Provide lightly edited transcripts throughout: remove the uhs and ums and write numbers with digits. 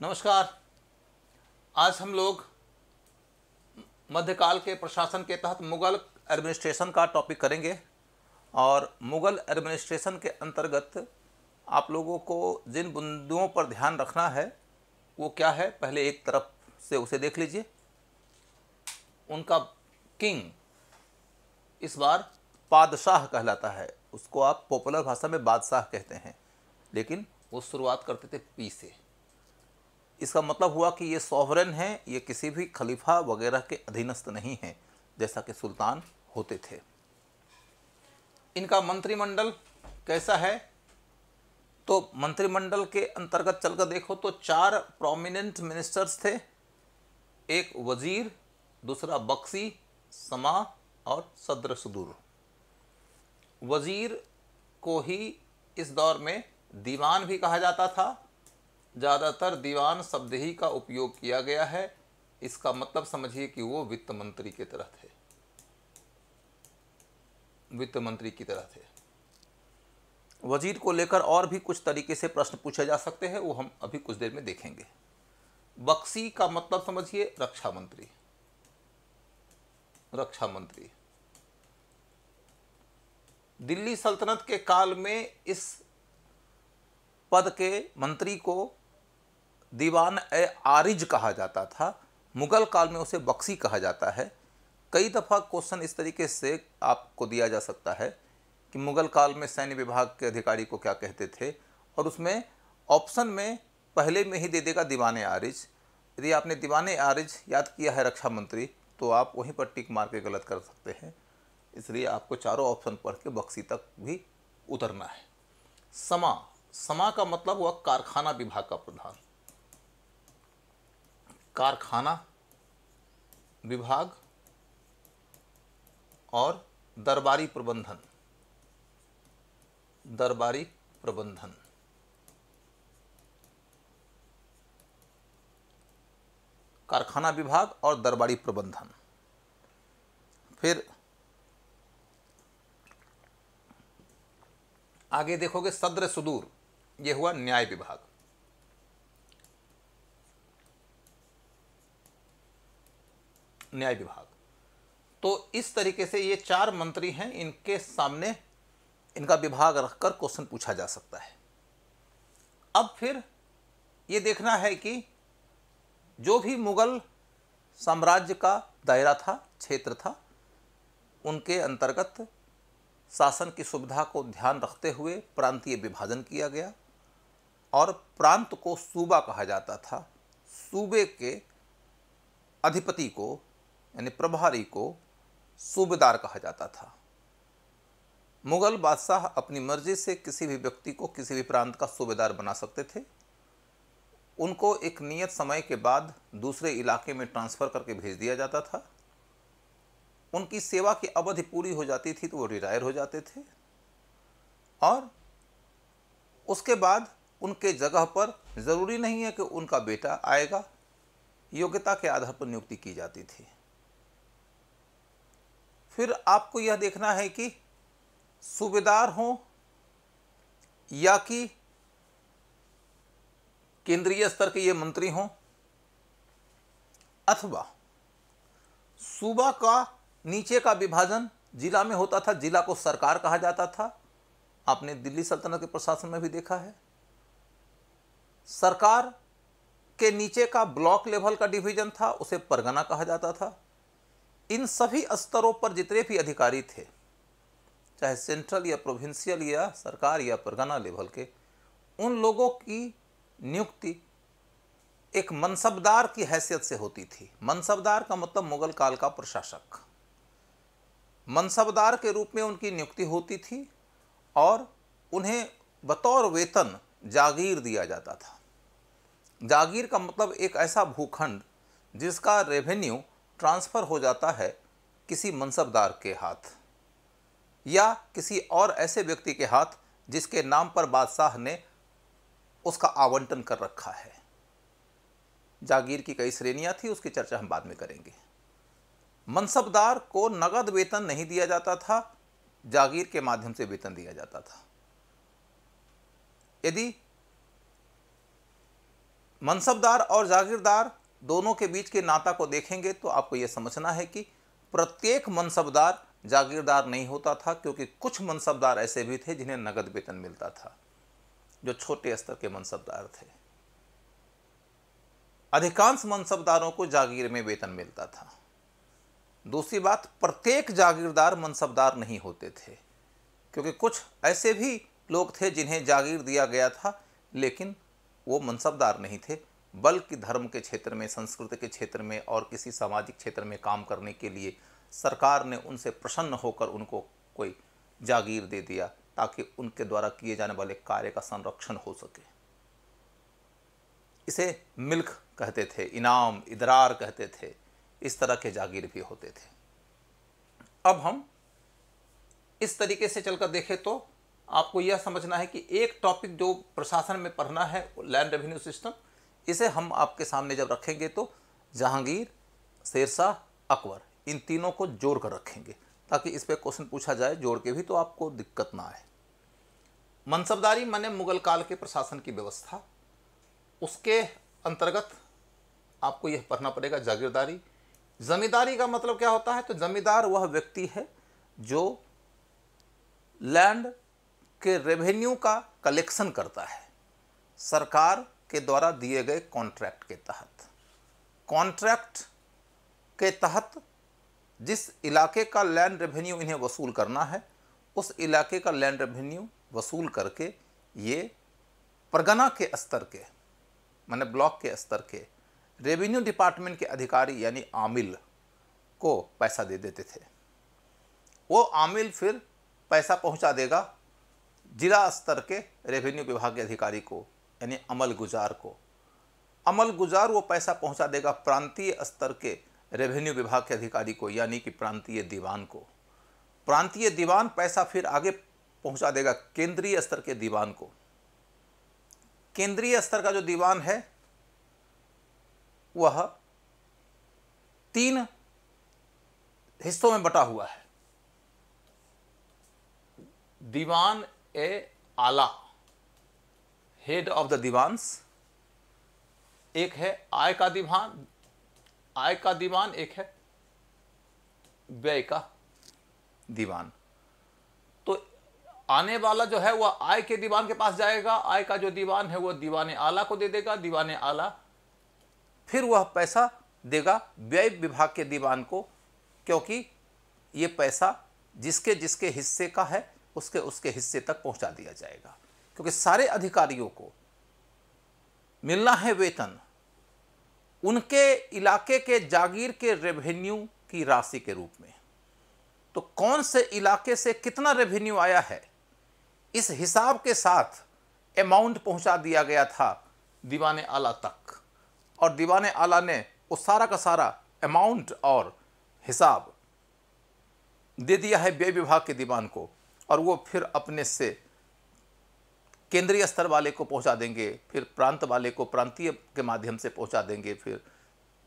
नमस्कार। आज हम लोग मध्यकाल के प्रशासन के तहत मुगल एडमिनिस्ट्रेशन का टॉपिक करेंगे और मुगल एडमिनिस्ट्रेशन के अंतर्गत आप लोगों को जिन बिंदुओं पर ध्यान रखना है वो क्या है, पहले एक तरफ से उसे देख लीजिए। उनका किंग इस बार पादशाह कहलाता है, उसको आप पॉपुलर भाषा में बादशाह कहते हैं, लेकिन वो शुरुआत करते थे पी से। इसका मतलब हुआ कि ये सॉवरेन हैं, ये किसी भी खलीफा वगैरह के अधीनस्थ नहीं हैं जैसा कि सुल्तान होते थे। इनका मंत्रिमंडल कैसा है, तो मंत्रिमंडल के अंतर्गत चलकर देखो तो 4 प्रोमिनेंट मिनिस्टर्स थे। एक वजीर, दूसरा बख्शी, समा और सद्र सुदूर। वजीर को ही इस दौर में दीवान भी कहा जाता था। ज़्यादातर दीवान शब्द ही का उपयोग किया गया है। इसका मतलब समझिए कि वो वित्त मंत्री की तरह थे, वित्त मंत्री की तरह थे। वजीर को लेकर और भी कुछ तरीके से प्रश्न पूछे जा सकते हैं, वो हम अभी कुछ देर में देखेंगे। बख्शी का मतलब समझिए रक्षा मंत्री, रक्षा मंत्री। दिल्ली सल्तनत के काल में इस पद के मंत्री को दीवान ए आरिज कहा जाता था। मुगल काल में उसे बख्शी कहा जाता है। कई दफ़ा क्वेश्चन इस तरीके से आपको दिया जा सकता है कि मुगल काल में सैन्य विभाग के अधिकारी को क्या कहते थे, और उसमें ऑप्शन में पहले में ही दे देगा दीवान ए आरिज। यदि आपने दीवान ए आरिज याद किया है रक्षा मंत्री, तो आप वहीं पर टिक मार के गलत कर सकते हैं। इसलिए आपको चारों ऑप्शन पढ़ के बख्शी तक भी उतरना है। समा, समा का मतलब हुआ कारखाना विभाग का प्रधान। कारखाना विभाग और दरबारी प्रबंधन, दरबारी प्रबंधन। कारखाना विभाग और दरबारी प्रबंधन। फिर आगे देखोगे सद्र सुदूर, यह हुआ न्याय विभाग। न्याय विभाग। तो इस तरीके से ये 4 मंत्री हैं, इनके सामने इनका विभाग रखकर क्वेश्चन पूछा जा सकता है। अब फिर ये देखना है कि जो भी मुगल साम्राज्य का दायरा था, क्षेत्र था, उनके अंतर्गत शासन की सुविधा को ध्यान रखते हुए प्रांतीय विभाजन किया गया और प्रांत को सूबा कहा जाता था। सूबे के अधिपति को यानी प्रभारी को सूबेदार कहा जाता था। मुगल बादशाह अपनी मर्जी से किसी भी व्यक्ति को किसी भी प्रांत का सूबेदार बना सकते थे। उनको एक नियत समय के बाद दूसरे इलाके में ट्रांसफ़र करके भेज दिया जाता था। उनकी सेवा की अवधि पूरी हो जाती थी तो वो रिटायर हो जाते थे और उसके बाद उनके जगह पर ज़रूरी नहीं है कि उनका बेटा आएगा, योग्यता के आधार पर नियुक्ति की जाती थी। फिर आपको यह देखना है कि सूबेदार हों या कि केंद्रीय स्तर के ये मंत्री हों, अथवा सूबा का नीचे का विभाजन जिला में होता था। जिला को सरकार कहा जाता था। आपने दिल्ली सल्तनत के प्रशासन में भी देखा है। सरकार के नीचे का ब्लॉक लेवल का डिवीजन था, उसे परगना कहा जाता था। इन सभी स्तरों पर जितने भी अधिकारी थे, चाहे सेंट्रल या प्रोविंशियल या सरकार या परगना लेवल के, उन लोगों की नियुक्ति एक मनसबदार की हैसियत से होती थी। मनसबदार का मतलब मुगल काल का प्रशासक। मनसबदार के रूप में उनकी नियुक्ति होती थी और उन्हें बतौर वेतन जागीर दिया जाता था। जागीर का मतलब एक ऐसा भूखंड जिसका रेवेन्यू ट्रांसफ़र हो जाता है किसी मनसबदार के हाथ या किसी और ऐसे व्यक्ति के हाथ जिसके नाम पर बादशाह ने उसका आवंटन कर रखा है। जागीर की कई श्रेणियां थी, उसकी चर्चा हम बाद में करेंगे। मनसबदार को नगद वेतन नहीं दिया जाता था, जागीर के माध्यम से वेतन दिया जाता था। यदि मनसबदार और जागीरदार दोनों के बीच के नाता को देखेंगे तो आपको यह समझना है कि प्रत्येक मनसबदार जागीरदार नहीं होता था, क्योंकि कुछ मनसबदार ऐसे भी थे जिन्हें नगद वेतन मिलता था, जो छोटे स्तर के मनसबदार थे। अधिकांश मनसबदारों को जागीर में वेतन मिलता था। दूसरी बात, प्रत्येक जागीरदार मनसबदार नहीं होते थे, क्योंकि कुछ ऐसे भी लोग थे जिन्हें जागीर दिया गया था लेकिन वो मनसबदार नहीं थे, बल्कि धर्म के क्षेत्र में, संस्कृति के क्षेत्र में और किसी सामाजिक क्षेत्र में काम करने के लिए सरकार ने उनसे प्रसन्न होकर उनको कोई जागीर दे दिया, ताकि उनके द्वारा किए जाने वाले कार्य का संरक्षण हो सके। इसे मिल्क कहते थे, इनाम, इदरार कहते थे। इस तरह के जागीर भी होते थे। अब हम इस तरीके से चलकर देखें तो आपको यह समझना है कि एक टॉपिक जो प्रशासन में पढ़ना है, लैंड रेवेन्यू सिस्टम, इसे हम आपके सामने जब रखेंगे तो जहांगीर, शेरशाह, अकबर, इन तीनों को जोड़ कर रखेंगे, ताकि इस पर क्वेश्चन पूछा जाए जोड़ के भी तो आपको दिक्कत ना आए। मनसबदारी माने मुगल काल के प्रशासन की व्यवस्था, उसके अंतर्गत आपको यह पढ़ना पड़ेगा जागीरदारी। जमींदारी का मतलब क्या होता है? तो जमींदार वह व्यक्ति है जो लैंड के रेवेन्यू का कलेक्शन करता है सरकार के द्वारा दिए गए कॉन्ट्रैक्ट के तहत। कॉन्ट्रैक्ट के तहत जिस इलाके का लैंड रेवेन्यू इन्हें वसूल करना है, उस इलाके का लैंड रेवेन्यू वसूल करके ये परगना के स्तर के, माने ब्लॉक के स्तर के रेवेन्यू डिपार्टमेंट के अधिकारी यानी आमिल को पैसा दे देते थे। वो आमिल फिर पैसा पहुंचा देगा जिला स्तर के रेवेन्यू विभाग के अधिकारी को, यानी अमल गुजार को। अमल गुजार वो पैसा पहुंचा देगा प्रांतीय स्तर के रेवेन्यू विभाग के अधिकारी को, यानी कि प्रांतीय दीवान को। प्रांतीय दीवान पैसा फिर आगे पहुंचा देगा केंद्रीय स्तर के दीवान को। केंद्रीय स्तर का जो दीवान है वह 3 हिस्सों में बटा हुआ है। दीवान ए आला, हेड ऑफ द दीवान्स, एक है आय का दीवान, एक है व्यय का दीवान। तो आने वाला जो है वह आय के दीवान के पास जाएगा, आय का जो दीवान है वह दीवान आला को दे देगा, दीवान आला फिर वह पैसा देगा व्यय विभाग के दीवान को, क्योंकि ये पैसा जिसके जिसके हिस्से का है उसके उसके हिस्से तक पहुंचा दिया जाएगा, क्योंकि सारे अधिकारियों को मिलना है वेतन उनके इलाके के जागीर के रेवेन्यू की राशि के रूप में। तो कौन से इलाके से कितना रेवेन्यू आया है, इस हिसाब के साथ अमाउंट पहुंचा दिया गया था दीवान आला तक, और दीवान आला ने वो सारा का सारा अमाउंट और हिसाब दे दिया है व्यय विभाग के दीवान को, और वो फिर अपने से केंद्रीय स्तर वाले को पहुंचा देंगे, फिर प्रांत वाले को प्रांतीय के माध्यम से पहुंचा देंगे, फिर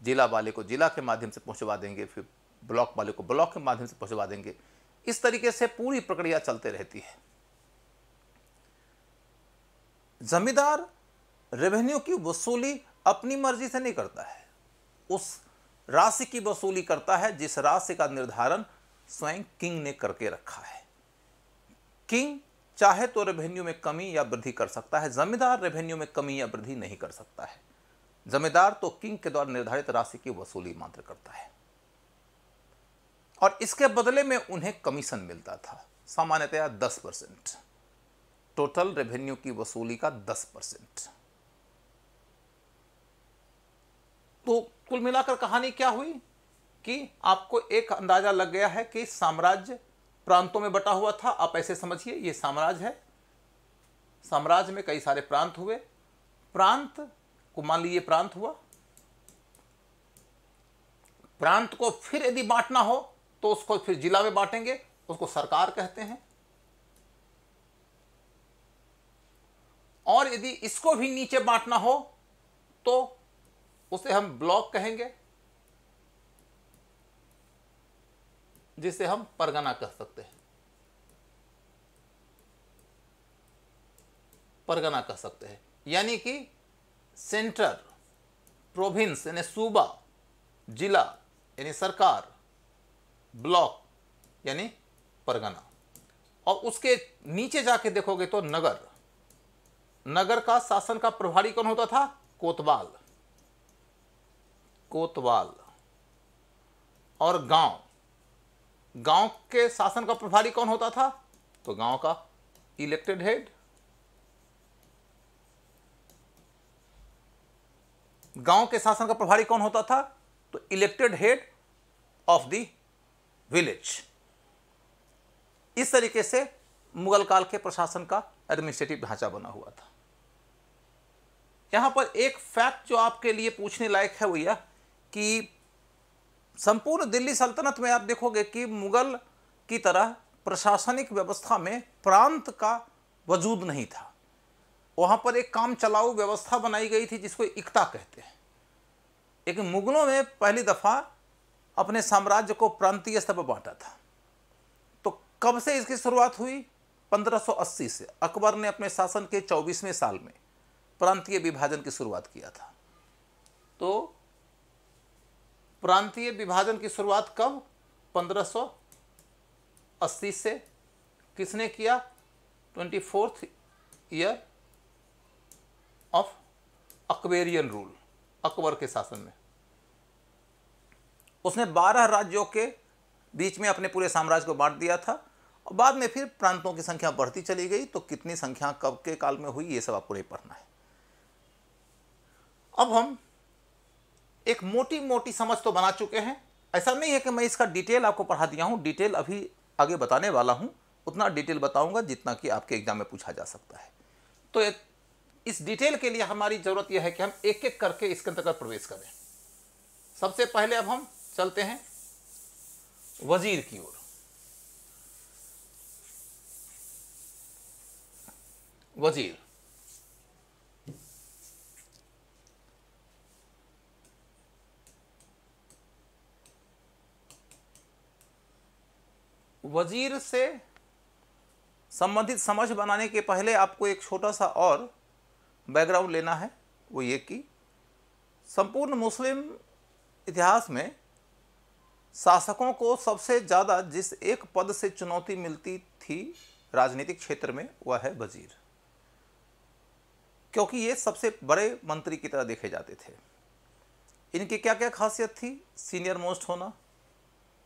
जिला वाले को जिला के माध्यम से पहुंचवा देंगे, फिर ब्लॉक वाले को ब्लॉक के माध्यम से पहुंचवा देंगे। इस तरीके से पूरी प्रक्रिया चलते रहती है। जमींदार रेवेन्यू की वसूली अपनी मर्जी से नहीं करता है, उस राशि की वसूली करता है जिस राशि का निर्धारण स्वयं किंग ने करके रखा है। किंग चाहे तो रेवेन्यू में कमी या वृद्धि कर सकता है, जमींदार रेवेन्यू में कमी या वृद्धि नहीं कर सकता है। जमींदार तो किंग के द्वारा निर्धारित राशि की वसूली मात्र करता है, और इसके बदले में उन्हें कमीशन मिलता था, सामान्यतया 10%, टोटल रेवेन्यू की वसूली का 10%। तो कुल मिलाकर कहानी क्या हुई कि आपको एक अंदाजा लग गया है कि साम्राज्य प्रांतों में बटा हुआ था। आप ऐसे समझिए ये साम्राज्य है, साम्राज्य में कई सारे प्रांत हुए। प्रांत को मान लीजिए प्रांत हुआ, प्रांत को फिर यदि बांटना हो तो उसको फिर जिला में बांटेंगे, उसको सरकार कहते हैं। और यदि इसको भी नीचे बांटना हो तो उसे हम ब्लॉक कहेंगे, जिसे हम परगना कह सकते हैं, परगना कह सकते हैं। यानी कि सेंटर प्रोविंस यानी सूबा, जिला यानी सरकार, ब्लॉक यानी परगना। और उसके नीचे जाके देखोगे तो नगर, नगर का शासन का प्रभारी कौन होता था? कोतवाल, कोतवाल। और गांव, गांव के शासन का प्रभारी कौन होता था? तो गांव का इलेक्टेड हेड। गांव के शासन का प्रभारी कौन होता था? तो elected head of the village. इस तरीके से मुगल काल के प्रशासन का एडमिनिस्ट्रेटिव ढांचा बना हुआ था। यहां पर एक फैक्ट जो आपके लिए पूछने लायक है वो यह कि संपूर्ण दिल्ली सल्तनत में आप देखोगे कि मुगल की तरह प्रशासनिक व्यवस्था में प्रांत का वजूद नहीं था। वहां पर एक काम चलाऊ व्यवस्था बनाई गई थी जिसको इक्ता कहते हैं। लेकिन मुगलों में पहली दफा अपने साम्राज्य को प्रांतीय स्तर पर बांटा था। तो कब से इसकी शुरुआत हुई? 1580 से अकबर ने अपने शासन के 24वें साल में प्रांतीय विभाजन की शुरुआत किया था। तो प्रांतीय विभाजन की शुरुआत कब? 1580 से। किसने किया? 24th year of Akbarian rule, Akbar के शासन में। उसने 12 राज्यों के बीच में अपने पूरे साम्राज्य को बांट दिया था और बाद में फिर प्रांतों की संख्या बढ़ती चली गई। तो कितनी संख्या कब के काल में हुई ये सब आपको नहीं पढ़ना है। अब हम एक मोटी मोटी समझ तो बना चुके हैं। ऐसा नहीं है कि मैं इसका डिटेल आपको पढ़ा दिया हूं, डिटेल अभी आगे बताने वाला हूं। उतना डिटेल बताऊंगा जितना कि आपके एग्जाम में पूछा जा सकता है। तो इस डिटेल के लिए हमारी जरूरत यह है कि हम एक एक करके इसके अंतर्गत प्रवेश करें। सबसे पहले अब हम चलते हैं वजीर की ओर। वजीर, वजीर से संबंधित समझ बनाने के पहले आपको एक छोटा सा और बैकग्राउंड लेना है। वो ये कि संपूर्ण मुस्लिम इतिहास में शासकों को सबसे ज़्यादा जिस एक पद से चुनौती मिलती थी राजनीतिक क्षेत्र में वह है वजीर, क्योंकि ये सबसे बड़े मंत्री की तरह देखे जाते थे। इनकी क्या क्या खासियत थी? सीनियर मोस्ट होना,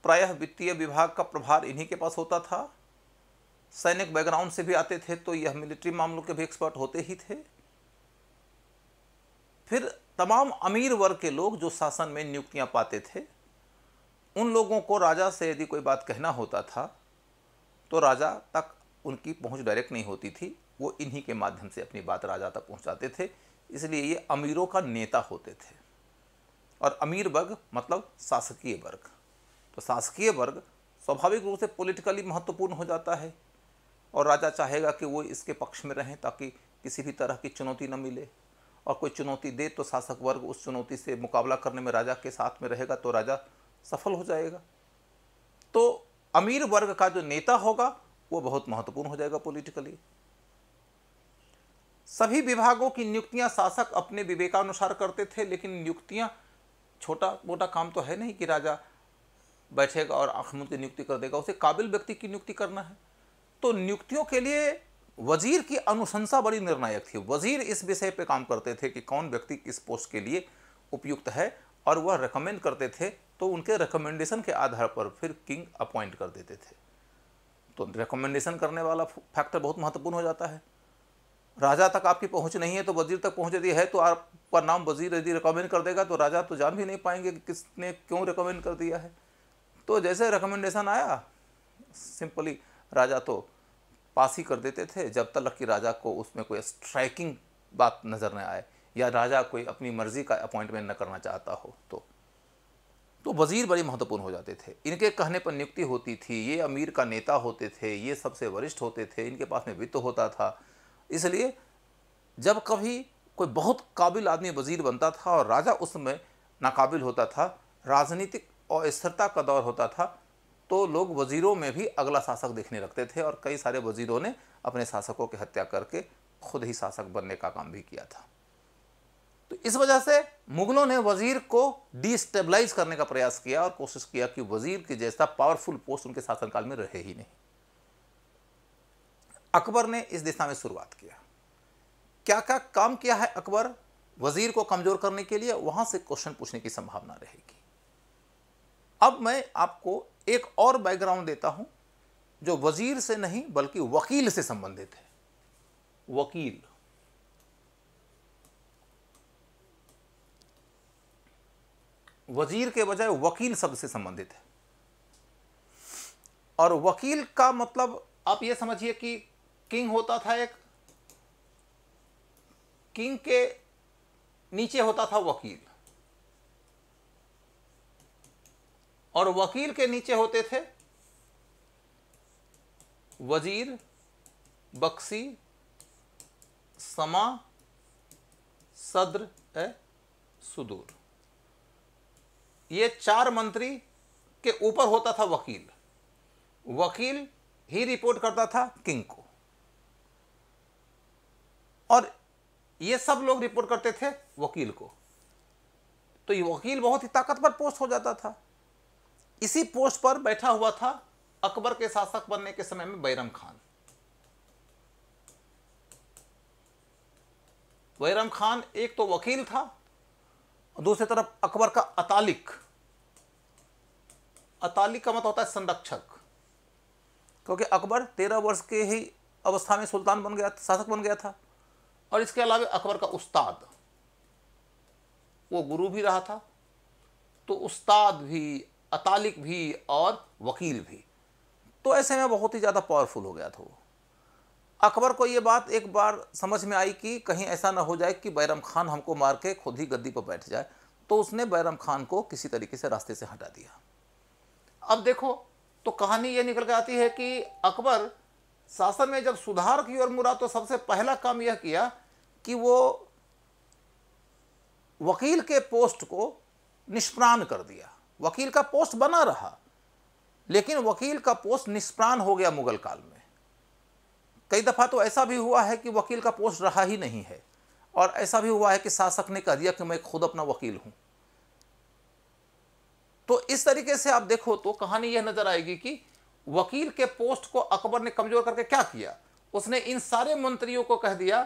प्रायः वित्तीय विभाग का प्रभार इन्हीं के पास होता था, सैनिक बैकग्राउंड से भी आते थे तो यह मिलिट्री मामलों के भी एक्सपर्ट होते ही थे। फिर तमाम अमीर वर्ग के लोग जो शासन में नियुक्तियां पाते थे, उन लोगों को राजा से यदि कोई बात कहना होता था तो राजा तक उनकी पहुंच डायरेक्ट नहीं होती थी, वो इन्हीं के माध्यम से अपनी बात राजा तक पहुंचाते थे। इसलिए ये अमीरों का नेता होते थे। और अमीर वर्ग मतलब शासकीय वर्ग। तो शासकीय वर्ग स्वाभाविक रूप से पॉलिटिकली महत्वपूर्ण हो जाता है और राजा चाहेगा कि वो इसके पक्ष में रहें ताकि किसी भी तरह की चुनौती न मिले। और कोई चुनौती दे तो शासक वर्ग उस चुनौती से मुकाबला करने में राजा के साथ में रहेगा तो राजा सफल हो जाएगा। तो अमीर वर्ग का जो नेता होगा वो बहुत महत्वपूर्ण हो जाएगा पॉलिटिकली। सभी विभागों की नियुक्तियां शासक अपने विवेकानुसार करते थे, लेकिन नियुक्तियां छोटा मोटा काम तो है नहीं कि राजा बैठेगा और आंख मूंद की नियुक्ति कर देगा। उसे काबिल व्यक्ति की नियुक्ति करना है। तो नियुक्तियों के लिए वजीर की अनुशंसा बड़ी निर्णायक थी। वजीर इस विषय पे काम करते थे कि कौन व्यक्ति किस पोस्ट के लिए उपयुक्त है और वह रेकमेंड करते थे। तो उनके रिकमेंडेशन के आधार पर फिर किंग अपॉइंट कर देते थे। तो रिकमेंडेशन करने वाला फैक्टर बहुत महत्वपूर्ण हो जाता है। राजा तक आपकी पहुंच नहीं है तो वजीर तक पहुंच यदि है तो आपका नाम वजीर यदि रिकमेंड कर देगा तो राजा तो जान भी नहीं पाएंगे कि किसने क्यों रिकमेंड कर दिया है। तो जैसे रिकमेंडेशन आया सिंपली राजा तो पास ही कर देते थे, जब तक कि राजा को उसमें कोई स्ट्राइकिंग बात नज़र न आए या राजा कोई अपनी मर्जी का अपॉइंटमेंट न करना चाहता हो। तो वजीर बड़े महत्वपूर्ण हो जाते थे। इनके कहने पर नियुक्ति होती थी। ये अमीर का नेता होते थे, ये सबसे वरिष्ठ होते थे, इनके पास में वित्त होता था। इसलिए जब कभी कोई बहुत काबिल आदमी वजीर बनता था और राजा उस समय नाकाबिल होता था, राजनीतिक अस्थिरता का दौर होता था, तो लोग वजीरों में भी अगला शासक देखने लगते थे और कई सारे वजीरों ने अपने शासकों की हत्या करके खुद ही शासक बनने का काम भी किया था। तो इस वजह से मुगलों ने वजीर को डिस्टेबलाइज करने का प्रयास किया और कोशिश किया कि वजीर के जैसा पावरफुल पोस्ट उनके शासनकाल में रहे ही नहीं। अकबर ने इस दिशा में शुरुआत किया। क्या क्या काम किया है अकबर वजीर को कमजोर करने के लिए, वहां से क्वेश्चन पूछने की संभावना रहेगी। अब मैं आपको एक और बैकग्राउंड देता हूं जो वजीर से नहीं बल्कि वकील से संबंधित है। वकील, वजीर के बजाय वकील शब्द से संबंधित है। और वकील का मतलब आप यह समझिए कि किंग होता था एक, किंग के नीचे होता था वकील, और वकील के नीचे होते थे वजीर, बख्शी, समा, सद्र, सुदूर। ये 4 मंत्री के ऊपर होता था वकील। वकील ही रिपोर्ट करता था किंग को, और ये सब लोग रिपोर्ट करते थे वकील को। तो ये वकील बहुत ही ताकतवर पोस्ट हो जाता था। इसी पोस्ट पर बैठा हुआ था अकबर के शासक बनने के समय में बैरम खान। बैरम खान एक तो वकील था, दूसरी तरफ अकबर का अतालिक। अतालिक का मतलब होता है संरक्षक, क्योंकि अकबर 13 वर्ष के ही अवस्था में सुल्तान बन गया, शासक बन गया था। और इसके अलावा अकबर का उस्ताद, वो गुरु भी रहा था। तो उस्ताद भी, अतालिक भी और वकील भी, तो ऐसे में बहुत ही ज़्यादा पावरफुल हो गया था वो। अकबर को ये बात एक बार समझ में आई कि कहीं ऐसा ना हो जाए कि बैरम खान हमको मार के खुद ही गद्दी पर बैठ जाए, तो उसने बैरम खान को किसी तरीके से रास्ते से हटा दिया। अब देखो तो कहानी ये निकल के आती है कि अकबर शासन में जब सुधार की ओर मुड़ा तो सबसे पहला काम यह किया कि वो वकील के पोस्ट को निष्प्राण कर दिया। वकील का पोस्ट बना रहा, लेकिन वकील का पोस्ट निष्प्राण हो गया मुगल काल में। कई दफ़ा तो ऐसा भी हुआ है कि वकील का पोस्ट रहा ही नहीं है, और ऐसा भी हुआ है कि शासक ने कह दिया कि मैं खुद अपना वकील हूं। तो इस तरीके से आप देखो तो कहानी यह नजर आएगी कि वकील के पोस्ट को अकबर ने कमजोर करके क्या किया, उसने इन सारे मंत्रियों को कह दिया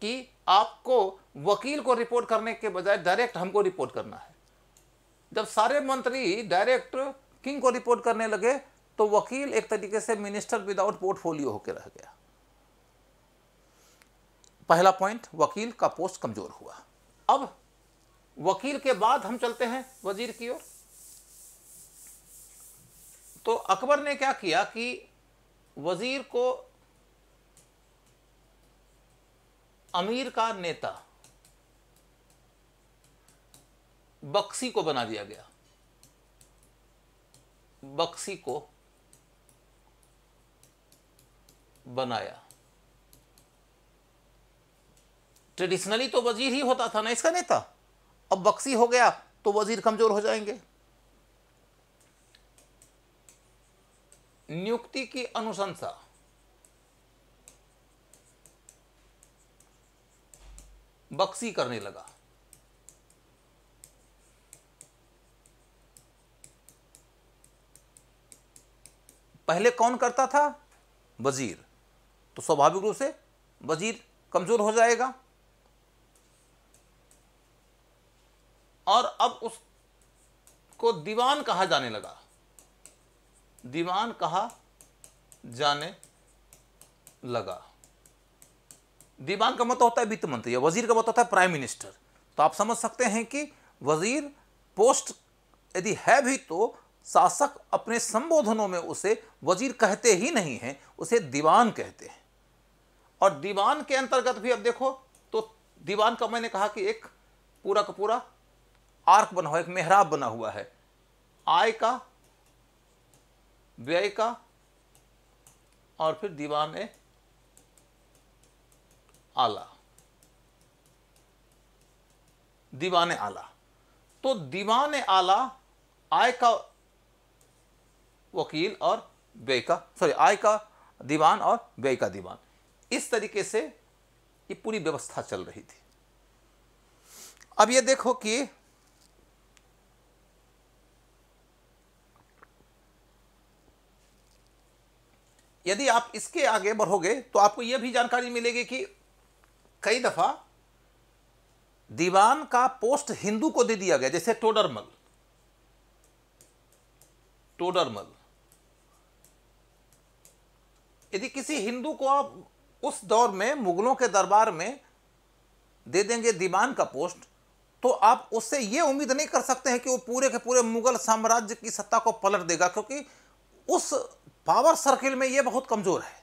कि आपको वकील को रिपोर्ट करने के बजाय डायरेक्ट हमको रिपोर्ट करना है। जब सारे मंत्री डायरेक्ट किंग को रिपोर्ट करने लगे तो वकील एक तरीके से मिनिस्टर विदाउट पोर्टफोलियो होकर रह गया। पहला पॉइंट, वकील का पोस्ट कमजोर हुआ। अब वकील के बाद हम चलते हैं वजीर की ओर। तो अकबर ने क्या किया कि वजीर को अमीर का नेता बख्शी को बना दिया गया। बख्शी को बनाया। ट्रेडिशनली तो वजीर ही होता था ना इसका नेता, अब बख्शी हो गया तो वजीर कमजोर हो जाएंगे। नियुक्ति की अनुशंसा, बख्शी करने लगा। पहले कौन करता था? वजीर। तो स्वाभाविक रूप से वजीर कमजोर हो जाएगा, और अब उसको दीवान कहा जाने लगा। दीवान कहा जाने लगा। दीवान का मतलब होता है वित्त मंत्री, या वजीर का मतलब होता है प्राइम मिनिस्टर। तो आप समझ सकते हैं कि वजीर पोस्ट यदि है भी तो शासक अपने संबोधनों में उसे वजीर कहते ही नहीं हैं, उसे दीवान कहते हैं। और दीवान के अंतर्गत भी अब देखो तो दीवान का मैंने कहा कि एक पूरा का पूरा आर्क बना हुआ, एक मेहराब बना हुआ है। आय का, व्यय का, और फिर दीवान आला। दीवान आला, तो दीवान आला आय का वकील और व्यय का, आय का दीवान और व्यय का दीवान। इस तरीके से ये पूरी व्यवस्था चल रही थी। अब ये देखो कि यदि आप इसके आगे बढ़ोगे तो आपको यह भी जानकारी मिलेगी कि कई दफा दीवान का पोस्ट हिंदू को दे दिया गया, जैसे टोडरमल। यदि किसी हिंदू को आप उस दौर में मुगलों के दरबार में दे देंगे दीवान का पोस्ट, तो आप उससे यह उम्मीद नहीं कर सकते हैं कि वो पूरे के पूरे मुगल साम्राज्य की सत्ता को पलट देगा, क्योंकि उस पावर सर्किल में यह बहुत कमजोर है।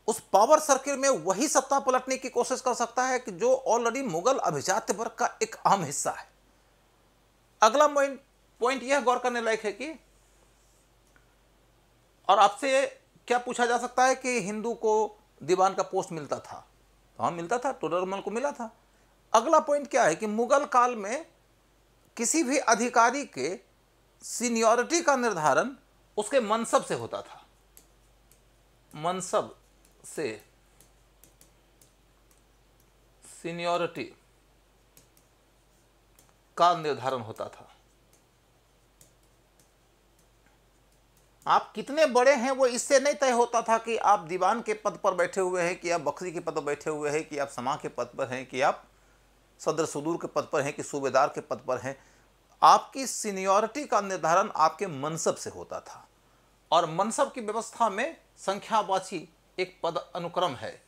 उस पावर सर्किल में वही सत्ता पलटने की कोशिश कर सकता है कि जो ऑलरेडी मुगल अभिजात्य वर्ग का एक अहम हिस्सा है। अगला पॉइंट यह गौर करने लायक है कि, और आपसे क्या पूछा जा सकता है कि हिंदू को दीवान का पोस्ट मिलता था? हाँ मिलता था, टोडरमल को मिला था। अगला पॉइंट क्या है कि मुगल काल में किसी भी अधिकारी के सीनियरिटी का निर्धारण उसके मनसब से होता था। मनसब से सीनियरिटी का निर्धारण होता था। आप कितने बड़े हैं वो इससे नहीं तय होता था कि आप दीवान के पद पर बैठे हुए हैं, कि आप बख्शी के पद पर बैठे हुए हैं, कि आप समा के पद पर हैं, कि आप सदर सुदूर के पद पर हैं, कि सूबेदार के पद पर हैं। आपकी सीनियरिटी का निर्धारण आपके मनसब से होता था, और मनसब की व्यवस्था में संख्यावाची एक पद अनुक्रम है।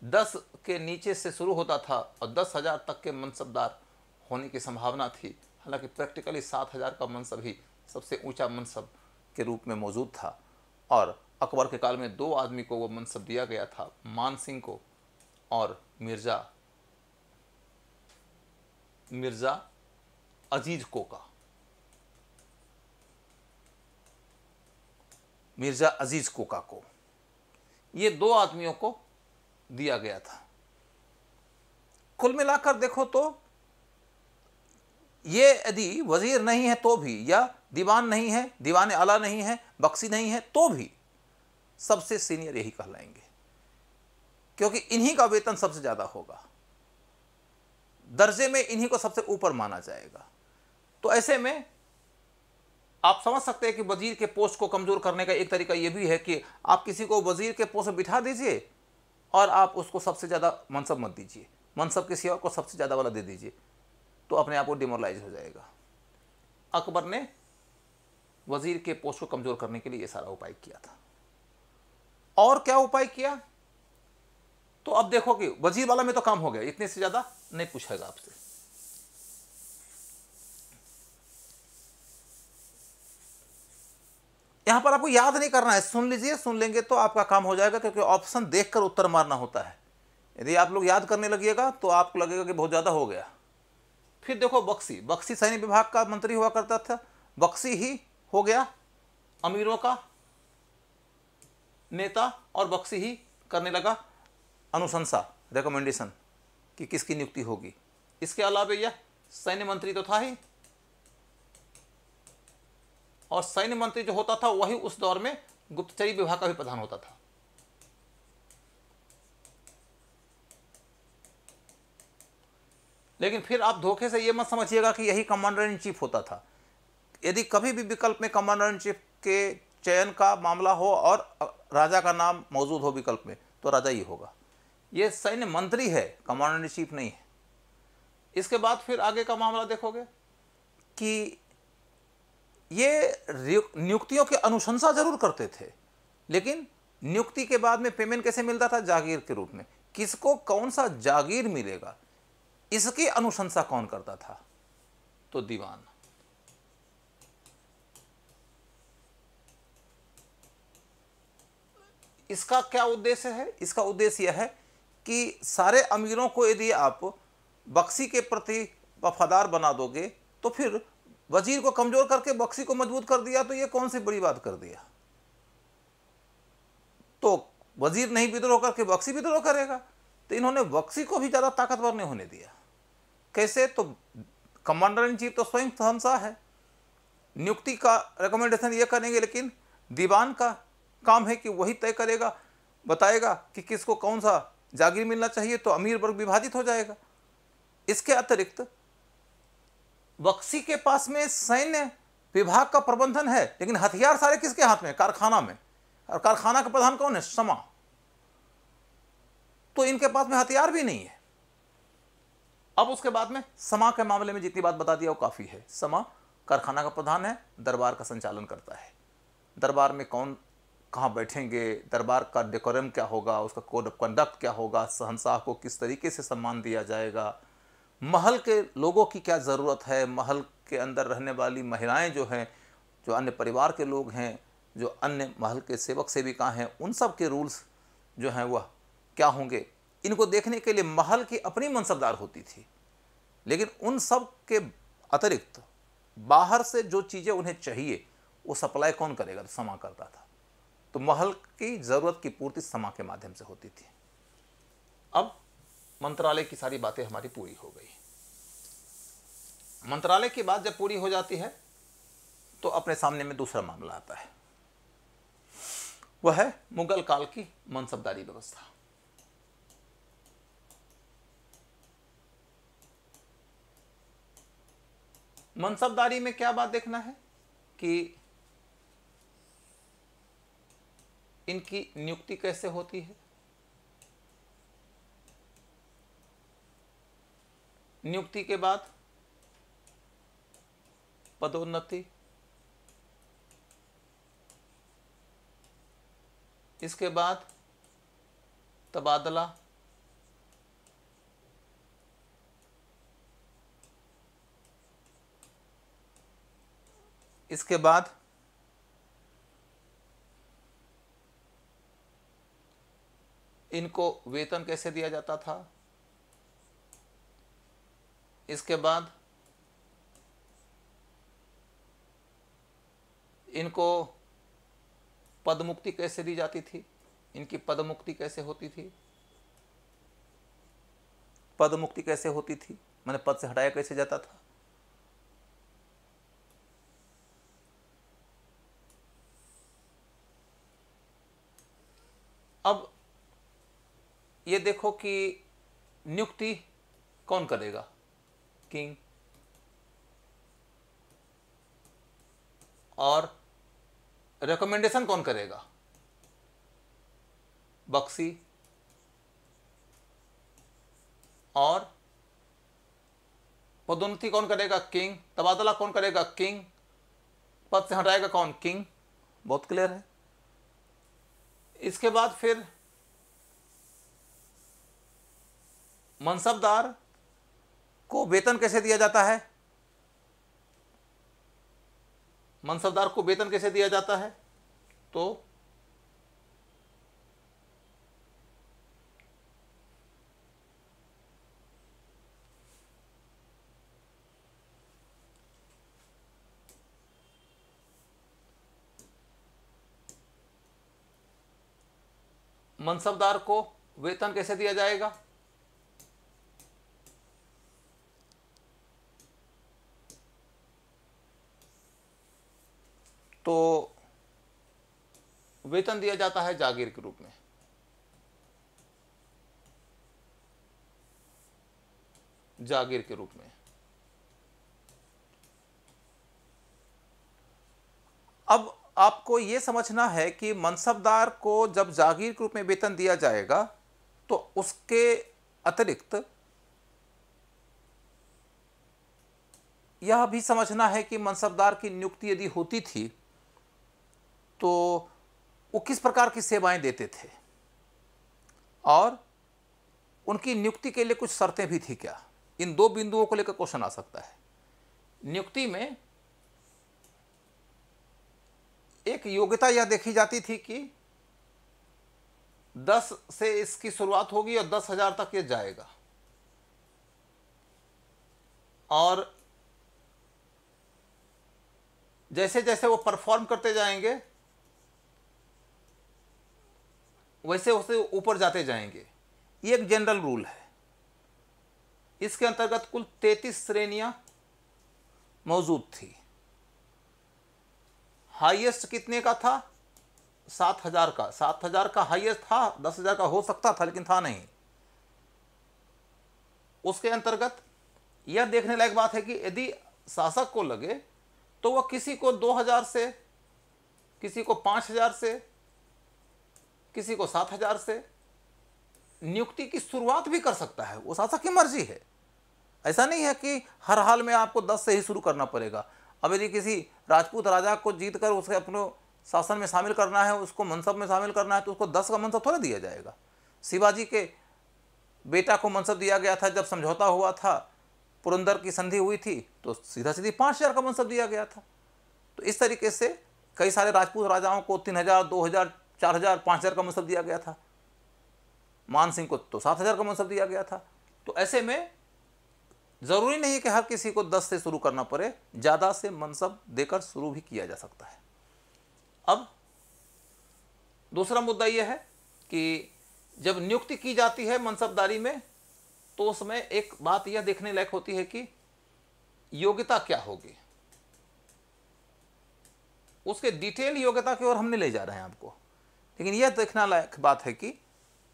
10 के नीचे से शुरू होता था और 10,000 तक के मनसबदार होने की संभावना थी। हालांकि प्रैक्टिकली 7,000 का मनसब ही सबसे ऊंचा मनसब के रूप में मौजूद था, और अकबर के काल में 2 आदमी को वो मनसब दिया गया था, मान सिंह को और मिर्जा अजीज कोका। मिर्जा अजीज कोका को, ये 2 आदमियों को दिया गया था। कुल मिलाकर देखो तो ये यदि वजीर नहीं है तो भी, या दीवान नहीं है, दीवान आला नहीं है, बख्शी नहीं है, तो भी सबसे सीनियर यही कहलाएंगे, क्योंकि इन्हीं का वेतन सबसे ज्यादा होगा, दर्जे में इन्हीं को सबसे ऊपर माना जाएगा। तो ऐसे में आप समझ सकते हैं कि वजीर के पोस्ट को कमजोर करने का एक तरीका यह भी है कि आप किसी को वजीर के पोस्ट पर बिठा दीजिए और आप उसको सबसे ज़्यादा मनसब मत दीजिए, मनसब किसी और को सबसे ज़्यादा वाला दे दीजिए, तो अपने आप को डिमोरलाइज हो जाएगा। अकबर ने वजीर के पोस्ट को कमजोर करने के लिए ये सारा उपाय किया था। और क्या उपाय किया? तो अब देखो कि वजीर वाला में तो काम हो गया, इतने से ज़्यादा नहीं पूछेगा आपसे। यहां पर आपको याद नहीं करना है, सुन लीजिए, सुन लेंगे तो आपका काम हो जाएगा, क्योंकि ऑप्शन देखकर उत्तर मारना होता है। यदि आप लोग याद करने लगिएगा तो आपको लगेगा कि बहुत ज़्यादा हो गया। फिर देखो बख्शी सैन्य विभाग का मंत्री हुआ करता था, बख्शी ही हो गया अमीरों का नेता, और बख्शी ही करने लगा अनुशंसा, रिकमेंडेशन कि किसकी नियुक्ति होगी। इसके अलावा यह सैन्य मंत्री तो था ही, और सैन्य मंत्री जो होता था वही उस दौर में गुप्तचरी विभाग का भी प्रधान होता था। लेकिन फिर आप धोखे से यह मत समझिएगा कि यही कमांडर इन चीफ होता था। यदि कभी भी विकल्प में कमांडर इन चीफ के चयन का मामला हो और राजा का नाम मौजूद हो विकल्प में, तो राजा ही होगा। यह सैन्य मंत्री है, कमांडर इन चीफ नहीं है। इसके बाद फिर आगे का मामला देखोगे कि ये नियुक्तियों की अनुशंसा जरूर करते थे, लेकिन नियुक्ति के बाद में पेमेंट कैसे मिलता था? जागीर के रूप में। किसको कौन सा जागीर मिलेगा, इसकी अनुशंसा कौन करता था? तो दीवान। इसका क्या उद्देश्य है? इसका उद्देश्य यह है कि सारे अमीरों को यदि आप बख्शी के प्रति वफादार बना दोगे, तो फिर वजीर को कमजोर करके बख्शी को मजबूत कर दिया, तो ये कौन सी बड़ी बात कर दिया? तो वजीर नहीं विद्रोह करके बख्शी विद्रोह करेगा, तो इन्होंने बख्शी को भी ज्यादा ताकतवर नहीं होने दिया। कैसे? तो कमांडर इन चीफ तो स्वयं शहंशाह है, नियुक्ति का रिकमेंडेशन ये करेंगे, लेकिन दीवान का काम है कि वही तय करेगा, बताएगा कि किसको कौन सा जागीर मिलना चाहिए, तो अमीर वर्ग विभाजित हो जाएगा। इसके अतिरिक्त बख्शी के पास में सैन्य विभाग का प्रबंधन है, लेकिन हथियार सारे किसके हाथ में? कारखाना में। और कारखाना का प्रधान कौन है? समा। तो इनके पास में हथियार भी नहीं है। अब उसके बाद में समा के मामले में जितनी बात बता दिया वो काफी है। समा कारखाना का प्रधान है, दरबार का संचालन करता है। दरबार में कौन कहाँ बैठेंगे, दरबार का डेकोरम क्या होगा, उसका कोड ऑफ कंडक्ट क्या होगा, शहंशाह को किस तरीके से सम्मान दिया जाएगा, महल के लोगों की क्या ज़रूरत है, महल के अंदर रहने वाली महिलाएं जो हैं, जो अन्य परिवार के लोग हैं, जो अन्य महल के सेवक सेविका हैं, उन सब के रूल्स जो हैं वह क्या होंगे, इनको देखने के लिए महल की अपनी मनसबदार होती थी। लेकिन उन सब के अतिरिक्त बाहर से जो चीज़ें उन्हें चाहिए वो सप्लाई कौन करेगा? तो समा करता था। तो महल की ज़रूरत की पूर्ति समा के माध्यम से होती थी। अब मंत्रालय की सारी बातें हमारी पूरी हो गई। मंत्रालय की बात जब पूरी हो जाती है तो अपने सामने में दूसरा मामला आता है, वह है मुगल काल की मनसबदारी व्यवस्था। मनसबदारी में क्या बात देखना है कि इनकी नियुक्ति कैसे होती है, नियुक्ति के बाद पदोन्नति, इसके बाद तबादला, इसके बाद इनको वेतन कैसे दिया जाता था, इसके बाद इनको पदमुक्ति कैसे दी जाती थी, इनकी पदमुक्ति कैसे होती थी, पदमुक्ति कैसे होती थी माने पद से हटाया कैसे जाता था। अब ये देखो कि नियुक्ति कौन करेगा? किंग। और रिकमेंडेशन कौन करेगा? बख्शी। और पदोन्नति कौन करेगा? किंग। तबादला कौन करेगा? किंग। पद से हटाएगा कौन? किंग। बहुत क्लियर है। इसके बाद फिर मनसबदार को वेतन कैसे दिया जाता है? मनसबदार को वेतन कैसे दिया जाता है? तो मनसबदार को वेतन कैसे दिया जाएगा? तो वेतन दिया जाता है जागीर के रूप में। जागीर के रूप में। अब आपको यह समझना है कि मनसबदार को जब जागीर के रूप में वेतन दिया जाएगा तो उसके अतिरिक्त यह भी समझना है कि मनसबदार की नियुक्ति यदि होती थी तो वो किस प्रकार की सेवाएं देते थे और उनकी नियुक्ति के लिए कुछ शर्तें भी थी क्या? इन दो बिंदुओं को लेकर क्वेश्चन आ सकता है। नियुक्ति में एक योग्यता यह देखी जाती थी कि 10 से इसकी शुरुआत होगी और 10,000 तक ये जाएगा, और जैसे जैसे वो परफॉर्म करते जाएंगे वैसे वैसे ऊपर जाते जाएंगे। ये एक जनरल रूल है। इसके अंतर्गत कुल 33 श्रेणियां मौजूद थी। हाईएस्ट कितने का था? 7,000 का। 7,000 का हाईएस्ट था, 10,000 का हो सकता था लेकिन था नहीं। उसके अंतर्गत यह देखने लायक बात है कि यदि शासक को लगे तो वह किसी को 2000 से, किसी को 5000 से, किसी को 7000 से नियुक्ति की शुरुआत भी कर सकता है। वो शासक की मर्जी है। ऐसा नहीं है कि हर हाल में आपको 10 से ही शुरू करना पड़ेगा। अब यदि किसी राजपूत राजा को जीत कर उसे अपने शासन में शामिल करना है, उसको मनसब में शामिल करना है, तो उसको 10 का मनसब थोड़ा दिया जाएगा। शिवाजी के बेटा को मनसब दिया गया था, जब समझौता हुआ था, पुरंदर की संधि हुई थी, तो सीधा सीधी 5000 का मनसब दिया गया था। तो इस तरीके से कई सारे राजपूत राजाओं को 3000, 2000, 4000, 5000 का मनसब दिया गया था। मान सिंह को तो 7000 का मनसब दिया गया था। तो ऐसे में जरूरी नहीं है कि हर किसी को 10 से शुरू करना पड़े, ज्यादा से मनसब देकर शुरू भी किया जा सकता है। अब दूसरा मुद्दा यह है कि जब नियुक्ति की जाती है मनसबदारी में, तो उसमें एक बात यह देखने लायक होती है कि योग्यता क्या होगी। उसके डिटेल योग्यता की ओर हमने ले जा रहे हैं आपको, लेकिन यह देखना लायक बात है कि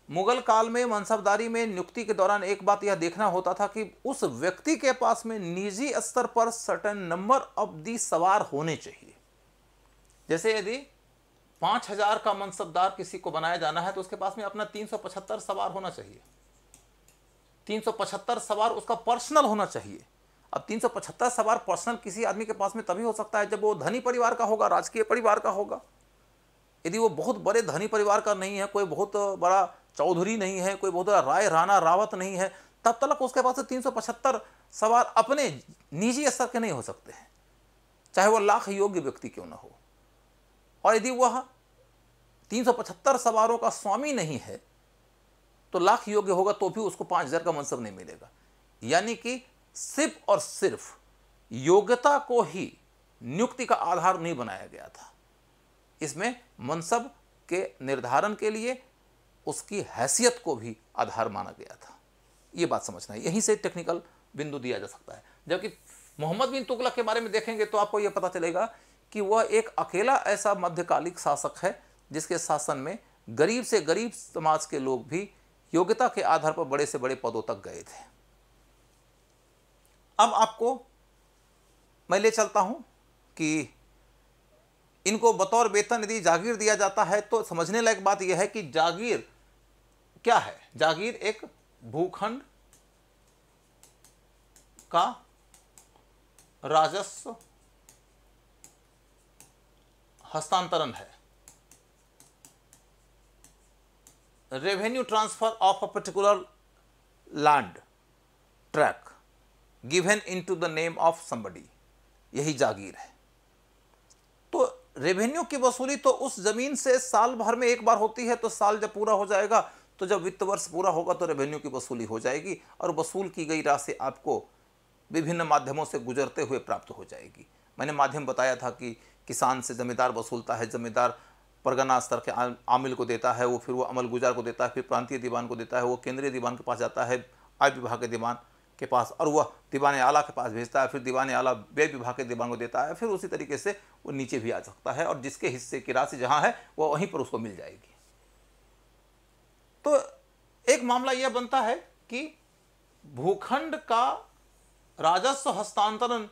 मुगल काल में मनसबदारी में नियुक्ति के दौरान एक बात यह देखना होता था कि उस व्यक्ति के पास में निजी स्तर पर सर्टेन नंबर ऑफ दी सवार होने चाहिए। जैसे यदि 5000 का मनसबदार किसी को बनाया जाना है तो उसके पास में अपना 375 सवार होना चाहिए। 375 सवार उसका पर्सनल होना चाहिए। अब 375 सवार पर्सनल किसी आदमी के पास में तभी हो सकता है जब वो धनी परिवार का होगा, राजकीय परिवार का होगा। यदि वो बहुत बड़े धनी परिवार का नहीं है, कोई बहुत बड़ा चौधरी नहीं है, कोई बहुत बड़ा राय राणा रावत नहीं है, तब तक उसके पास 375 सवार अपने निजी स्तर के नहीं हो सकते हैं, चाहे वह लाख योग्य व्यक्ति क्यों ना हो। और यदि वह 375 सवारों का स्वामी नहीं है तो लाख योग्य होगा तो भी उसको 5000 का मनसब नहीं मिलेगा। यानी कि सिर्फ और सिर्फ योग्यता को ही नियुक्ति का आधार नहीं बनाया गया था। इसमें मनसब के निर्धारण के लिए उसकी हैसियत को भी आधार माना गया था। यह बात समझना है, यहीं से टेक्निकल बिंदु दिया जा सकता है। जबकि मोहम्मद बिन तुगलक के बारे में देखेंगे तो आपको यह पता चलेगा कि वह एक अकेला ऐसा मध्यकालिक शासक है जिसके शासन में गरीब से गरीब समाज के लोग भी योग्यता के आधार पर बड़े से बड़े पदों तक गए थे। अब आपको मैं ले चलता हूं कि इनको बतौर वेतन यदि जागीर दिया जाता है तो समझने लायक बात यह है कि जागीर क्या है। जागीर एक भूखंड का राजस्व हस्तांतरण है। Revenue transfer of a particular land track given into the name of somebody, यही जागीर है। तो रेवेन्यू की वसूली तो उस जमीन से साल भर में एक बार होती है, तो साल जब पूरा हो जाएगा तो जब वित्त वर्ष पूरा होगा तो रेवेन्यू की वसूली हो जाएगी और वसूल की गई राशि आपको विभिन्न माध्यमों से गुजरते हुए प्राप्त हो जाएगी। मैंने माध्यम बताया था कि किसान से जमींदार वसूलता है, जमींदार परगना स्तर के आमिल को देता है, वो फिर वो अमल गुजार को देता है, फिर प्रांतीय दीवान को देता है, वो केंद्रीय दीवान के पास जाता है, आय विभाग के दीवान के पास, और वह दीवान आला के पास भेजता है, फिर दीवान आला व्यय विभाग के दीवान को देता है, फिर उसी तरीके से वो नीचे भी आ सकता है और जिसके हिस्से की राशि जहां है वो वहीं पर उसको मिल जाएगी। तो एक मामला यह बनता है कि भूखंड का राजस्व हस्तांतरण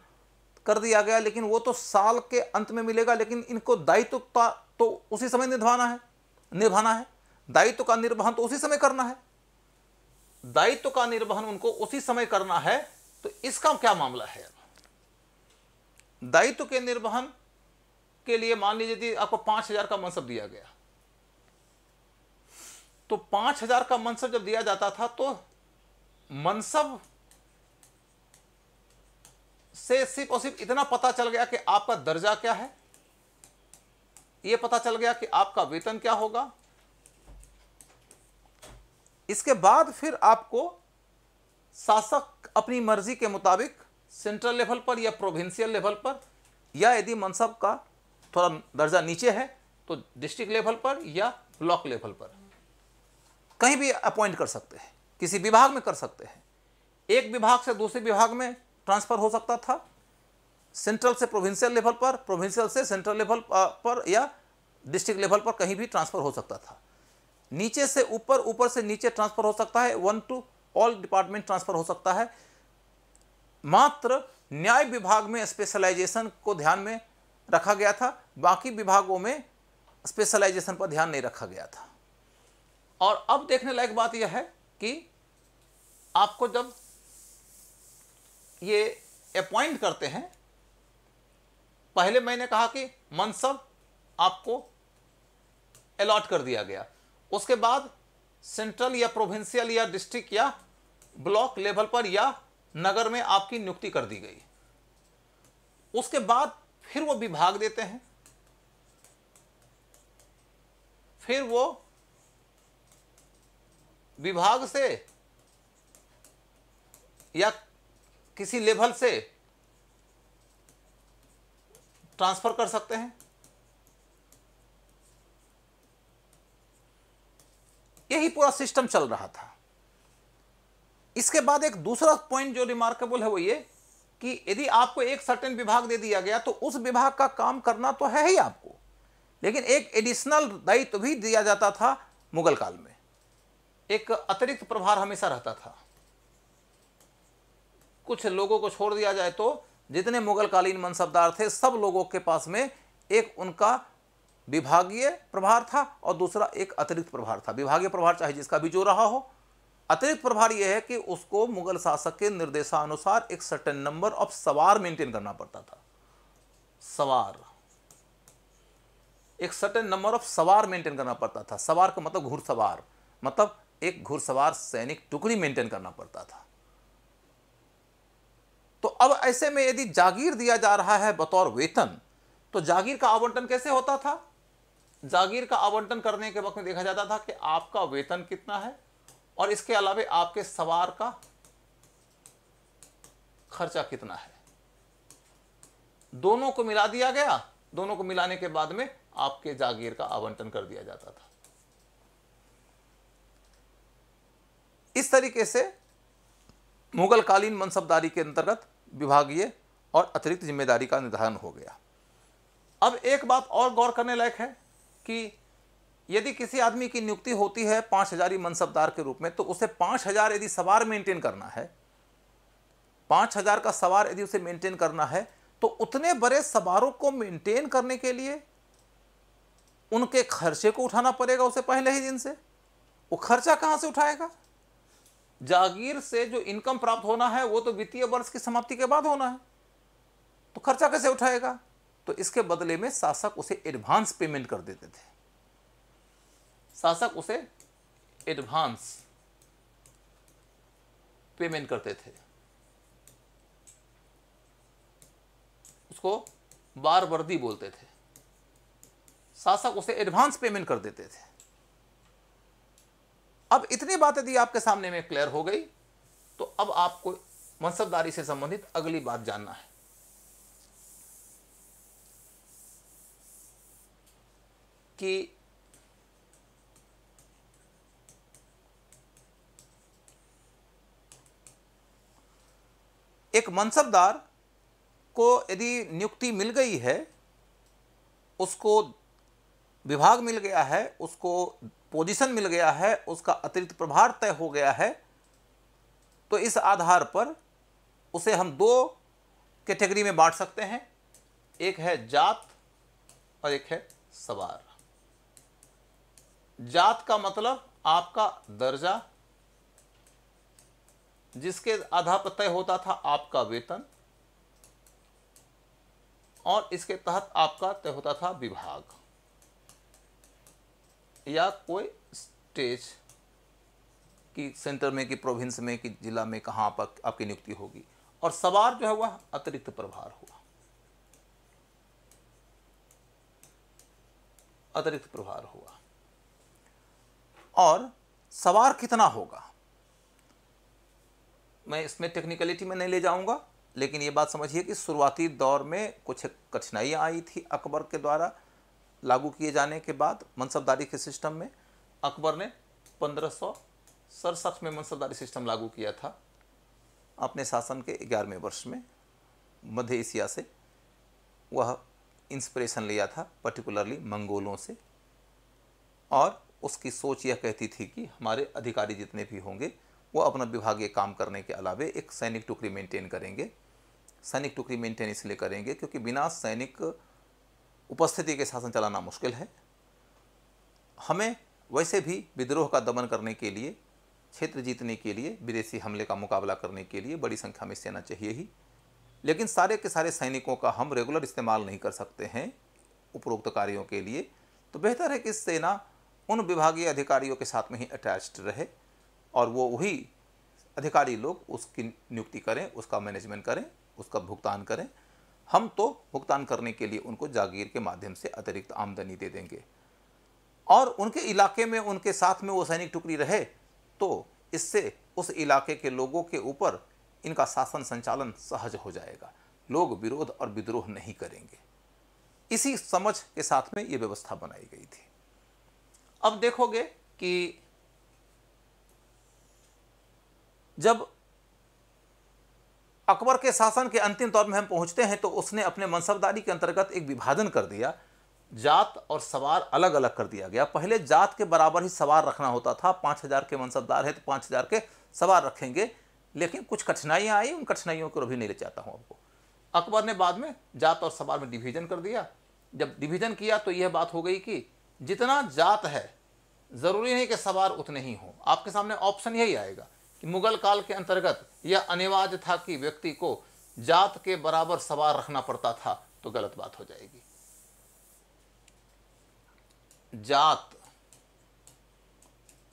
कर दिया गया, लेकिन वो तो साल के अंत में मिलेगा, लेकिन इनको दायित्व तो उसी समय निभाना है। दायित्व का निर्वहन तो उसी समय करना है, दायित्व का निर्वहन उनको उसी समय करना है। तो इसका क्या मामला है? दायित्व के निर्वहन के लिए मान लीजिए यदि आपको 5000 का मनसब दिया गया, तो 5000 का मनसब जब दिया जाता था तो मनसब से सिर्फ और सिर्फ इतना पता चल गया कि आपका दर्जा क्या है, यह पता चल गया कि आपका वेतन क्या होगा। इसके बाद फिर आपको शासक अपनी मर्जी के मुताबिक सेंट्रल लेवल पर या प्रोविंशियल लेवल पर, या यदि मनसब का थोड़ा दर्जा नीचे है तो डिस्ट्रिक्ट लेवल पर या ब्लॉक लेवल पर कहीं भी अपॉइंट कर सकते हैं, किसी विभाग में कर सकते हैं। एक विभाग से दूसरे विभाग में ट्रांसफर हो सकता था, सेंट्रल से प्रोविंशियल लेवल पर, प्रोविंशियल से सेंट्रल लेवल पर या डिस्ट्रिक्ट लेवल पर कहीं भी ट्रांसफर हो सकता था। नीचे से ऊपर, ऊपर से नीचे ट्रांसफर हो सकता है, 1 to ऑल डिपार्टमेंट ट्रांसफर हो सकता है। मात्र न्याय विभाग में स्पेशलाइजेशन को ध्यान में रखा गया था, बाकी विभागों में स्पेशलाइजेशन पर ध्यान नहीं रखा गया था। और अब देखने लायक बात यह है कि आपको जब ये अपॉइंट करते हैं, पहले मैंने कहा कि मनसब आपको अलॉट कर दिया गया, उसके बाद सेंट्रल या प्रोविंशियल या डिस्ट्रिक्ट या ब्लॉक लेवल पर या नगर में आपकी नियुक्ति कर दी गई। उसके बाद फिर वो विभाग देते हैं, फिर वो विभाग से या किसी लेवल से ट्रांसफर कर सकते हैं। यही पूरा सिस्टम चल रहा था। इसके बाद एक दूसरा पॉइंट जो रिमार्केबल है वो ये कि यदि आपको एक सर्टेन विभाग दे दिया गया तो उस विभाग का काम करना तो है ही आपको, लेकिन एक एडिशनल दायित्व भी दिया जाता था। मुगल काल में एक अतिरिक्त प्रभार हमेशा रहता था। कुछ लोगों को छोड़ दिया जाए तो जितने मुगल कालीन मनसबदार थे सब लोगों के पास में एक उनका विभागीय प्रभार था और दूसरा एक अतिरिक्त प्रभार था। विभागीय प्रभार चाहे जिसका भी जो रहा हो, अतिरिक्त प्रभार यह है कि उसको मुगल शासक के निर्देशानुसार एक सर्टेन नंबर ऑफ सवार मेंटेन करना पड़ता था। सवार, एक सर्टेन नंबर ऑफ सवार मेंटेन करना पड़ता था। सवार का मतलब घुड़सवार, मतलब एक घुड़सवार सैनिक टुकड़ी मेंटेन करना पड़ता था। तो अब ऐसे में यदि जागीर दिया जा रहा है बतौर वेतन, तो जागीर का आवंटन कैसे होता था? जागीर का आवंटन करने के वक्त में देखा जाता था कि आपका वेतन कितना है और इसके अलावे आपके सवार का खर्चा कितना है। दोनों को मिला दिया गया, दोनों को मिलाने के बाद में आपके जागीर का आवंटन कर दिया जाता था। इस तरीके से मुगल कालीन मनसबदारी के अंतर्गत विभागीय और अतिरिक्त जिम्मेदारी का निर्धारण हो गया। अब एक बात और गौर करने लायक है कि यदि किसी आदमी की नियुक्ति होती है 5000 मनसबदार के रूप में, तो उसे 5000 यदि सवार मेंटेन करना है, 5000 का सवार यदि उसे मेंटेन करना है, तो उतने बड़े सवारों को मेंटेन करने के लिए उनके खर्चे को उठाना पड़ेगा उसे पहले ही दिन से। वो खर्चा कहां से उठाएगा? जागीर से जो इनकम प्राप्त होना है वो तो वित्तीय वर्ष की समाप्ति के बाद होना है, तो खर्चा कैसे उठाएगा? तो इसके बदले में शासक उसे एडवांस पेमेंट कर देते थे। शासक उसे एडवांस पेमेंट करते थे, उसको बार वर्दी बोलते थे। शासक उसे एडवांस पेमेंट कर देते थे। अब इतनी बात यदि आपके सामने में क्लियर हो गई, तो अब आपको मनसबदारी से संबंधित अगली बात जानना है कि एक मनसबदार को यदि नियुक्ति मिल गई है, उसको विभाग मिल गया है, उसको पोजीशन मिल गया है, उसका अतिरिक्त प्रभार तय हो गया है, तो इस आधार पर उसे हम दो कैटेगरी में बांट सकते हैं। एक है जात और एक है सवार। जात का मतलब आपका दर्जा, जिसके आधार पर तय होता था आपका वेतन, और इसके तहत आपका तय होता था विभाग या कोई स्टेज की सेंटर में, कि प्रोविंस में, कि जिला में, कहां पर आपकी नियुक्ति होगी। और सवार जो है वह अतिरिक्त प्रभार हुआ, अतिरिक्त प्रभार हुआ। और सवार कितना होगा मैं इसमें टेक्निकलिटी में नहीं ले जाऊंगा, लेकिन ये बात समझिए कि शुरुआती दौर में कुछ कठिनाइयाँ आई थी अकबर के द्वारा लागू किए जाने के बाद मनसबदारी के सिस्टम में। अकबर ने 1567 में मनसबदारी सिस्टम लागू किया था अपने शासन के 11वें वर्ष में। मध्य एशिया से वह इंस्पिरेशन लिया था, पर्टिकुलरली मंगोलों से, और उसकी सोच यह कहती थी कि हमारे अधिकारी जितने भी होंगे वो अपना विभागीय काम करने के अलावे एक सैनिक टुकड़ी मेंटेन करेंगे। सैनिक टुकड़ी मेंटेन इसलिए करेंगे क्योंकि बिना सैनिक उपस्थिति के शासन चलाना मुश्किल है। हमें वैसे भी विद्रोह का दमन करने के लिए, क्षेत्र जीतने के लिए, विदेशी हमले का मुकाबला करने के लिए बड़ी संख्या में सेना चाहिए ही, लेकिन सारे के सारे सैनिकों का हम रेगुलर इस्तेमाल नहीं कर सकते हैं उपरोक्त कार्यों के लिए। तो बेहतर है कि सेना उन विभागीय अधिकारियों के साथ में ही अटैच्ड रहे और वो वही अधिकारी लोग उसकी नियुक्ति करें, उसका मैनेजमेंट करें, उसका भुगतान करें। हम तो भुगतान करने के लिए उनको जागीर के माध्यम से अतिरिक्त आमदनी दे देंगे और उनके इलाके में उनके साथ में वो सैनिक टुकड़ी रहे, तो इससे उस इलाके के लोगों के ऊपर इनका शासन संचालन सहज हो जाएगा। लोग विरोध और विद्रोह नहीं करेंगे। इसी समझ के साथ में ये व्यवस्था बनाई गई थी। अब देखोगे कि जब अकबर के शासन के अंतिम दौर में हम पहुंचते हैं तो उसने अपने मनसबदारी के अंतर्गत एक विभाजन कर दिया। जात और सवार अलग अलग कर दिया गया। पहले जात के बराबर ही सवार रखना होता था। 5000 के मनसबदार है तो 5000 के सवार रखेंगे, लेकिन कुछ कठिनाइयां आई, उन कठिनाइयों को अभी नहीं ले चाहता हूं आपको। अकबर ने बाद में जात और सवार में डिवीजन कर दिया। जब डिवीजन किया तो यह बात हो गई कि जितना जात है ज़रूरी नहीं कि सवार उतने ही हों। आपके सामने ऑप्शन यही आएगा कि मुगल काल के अंतर्गत यह अनिवार्य था कि व्यक्ति को जात के बराबर सवार रखना पड़ता था, तो गलत बात हो जाएगी। जात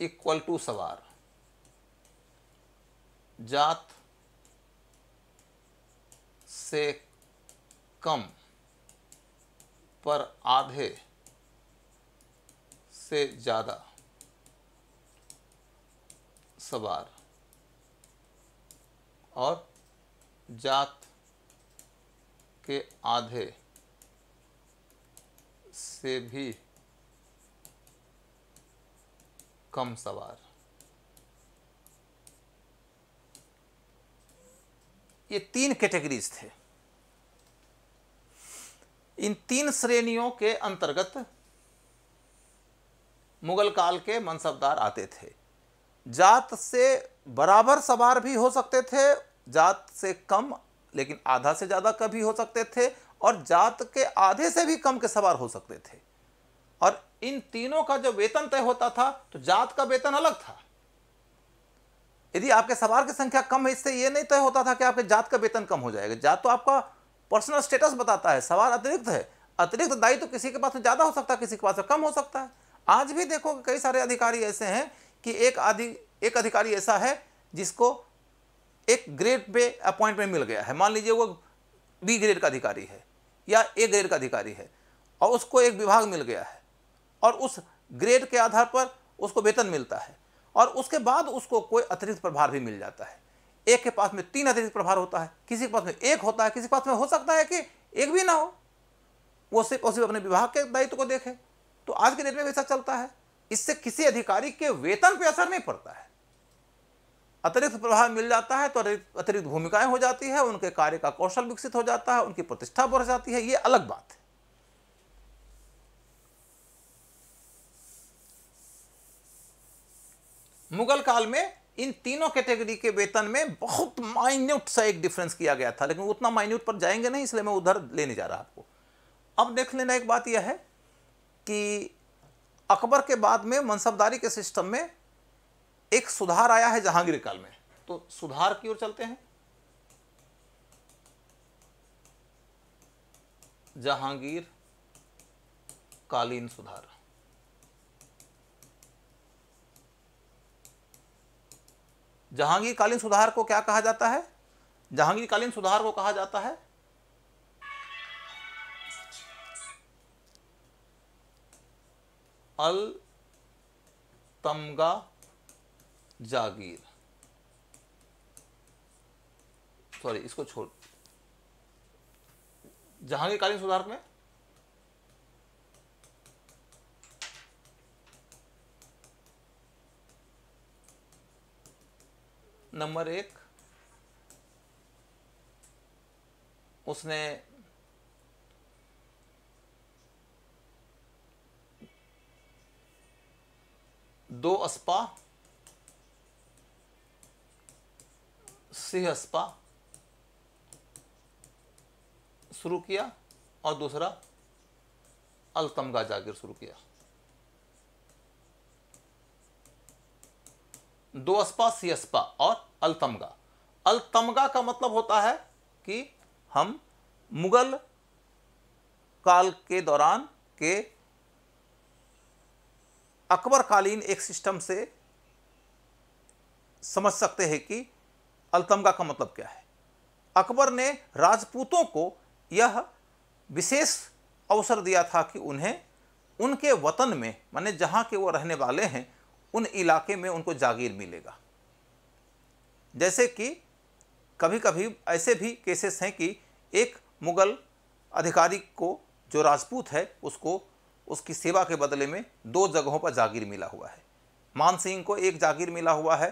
इक्वल टू सवार, जात से कम पर आधे से ज्यादा सवार और जात के आधे से भी कम सवार। ये 3 कैटेगरीज थे। इन 3 श्रेणियों के अंतर्गत मुगल काल के मनसबदार आते थे। जात से बराबर सवार भी हो सकते थे, जात से कम लेकिन आधा से ज़्यादा का भी हो सकते थे, और जात के आधे से भी कम के सवार हो सकते थे। और इन तीनों का जो वेतन तय होता था तो जात का वेतन अलग था। यदि आपके सवार की संख्या कम है, इससे यह नहीं तय होता था कि आपके जात का वेतन कम हो जाएगा। जात तो आपका पर्सनल स्टेटस बताता है, सवार अतिरिक्त है। अतिरिक्त दायित्व तो किसी के पास में ज़्यादा हो सकता है, किसी के पास में कम हो सकता है। आज भी देखो कई सारे अधिकारी ऐसे हैं कि एक अधिकारी ऐसा है जिसको एक ग्रेड पे अपॉइंटमेंट मिल गया है। मान लीजिए वो बी ग्रेड का अधिकारी है या ए ग्रेड का अधिकारी है और उसको एक विभाग मिल गया है और उस ग्रेड के आधार पर उसको वेतन मिलता है और उसके बाद उसको कोई अतिरिक्त प्रभार भी मिल जाता है। एक के पास में 3 अतिरिक्त प्रभार होता है, किसी के पास में 1 होता है, किसी के पास में हो सकता है कि 1 भी ना हो, वो सिर्फ अपने विभाग के दायित्व को देखे। तो आज के डेट में वैसा चलता है। इससे किसी अधिकारी के वेतन पे असर नहीं पड़ता है। अतिरिक्त प्रभाव मिल जाता है तो अतिरिक्त भूमिकाएं हो जाती है, उनके कार्य का कौशल विकसित हो जाता है, उनकी प्रतिष्ठा बढ़ जाती है, ये अलग बात है। मुगल काल में इन तीनों कैटेगरी के वेतन में बहुत माइन्यूट सा एक डिफरेंस किया गया था, लेकिन उतना माइन्यूट पर जाएंगे नहीं, इसलिए मैं उधर ले नहीं जा रहा आपको। अब देख लेना एक बात यह है कि अकबर के बाद में मनसबदारी के सिस्टम में एक सुधार आया है जहांगीर काल में। तो सुधार की ओर चलते हैं। जहांगीर कालीन सुधार। जहांगीर कालीन सुधार को क्या कहा जाता है? जहांगीर कालीन सुधार को कहा जाता है अल तमगा जागीर। सॉरी, इसको छोड़। जहांगीर कालीन सुधार में नंबर 1, उसने दो अस्पा सिहस्पा शुरू किया और दूसरा अलतमगा जागीर शुरू किया। दोअस्पा, सिहस्पा और अलतमगा। अलतमगा का मतलब होता है कि हम मुगल काल के दौरान के अकबरकालीन एक सिस्टम से समझ सकते हैं कि अलतमगा का मतलब क्या है। अकबर ने राजपूतों को यह विशेष अवसर दिया था कि उन्हें उनके वतन में, माने जहां के वो रहने वाले हैं, उन इलाके में उनको जागीर मिलेगा। जैसे कि कभी कभी ऐसे भी केसेस हैं कि एक मुगल अधिकारी को, जो राजपूत है, उसको उसकी सेवा के बदले में 2 जगहों पर जागीर मिला हुआ है। मान सिंह को एक जागीर मिला हुआ है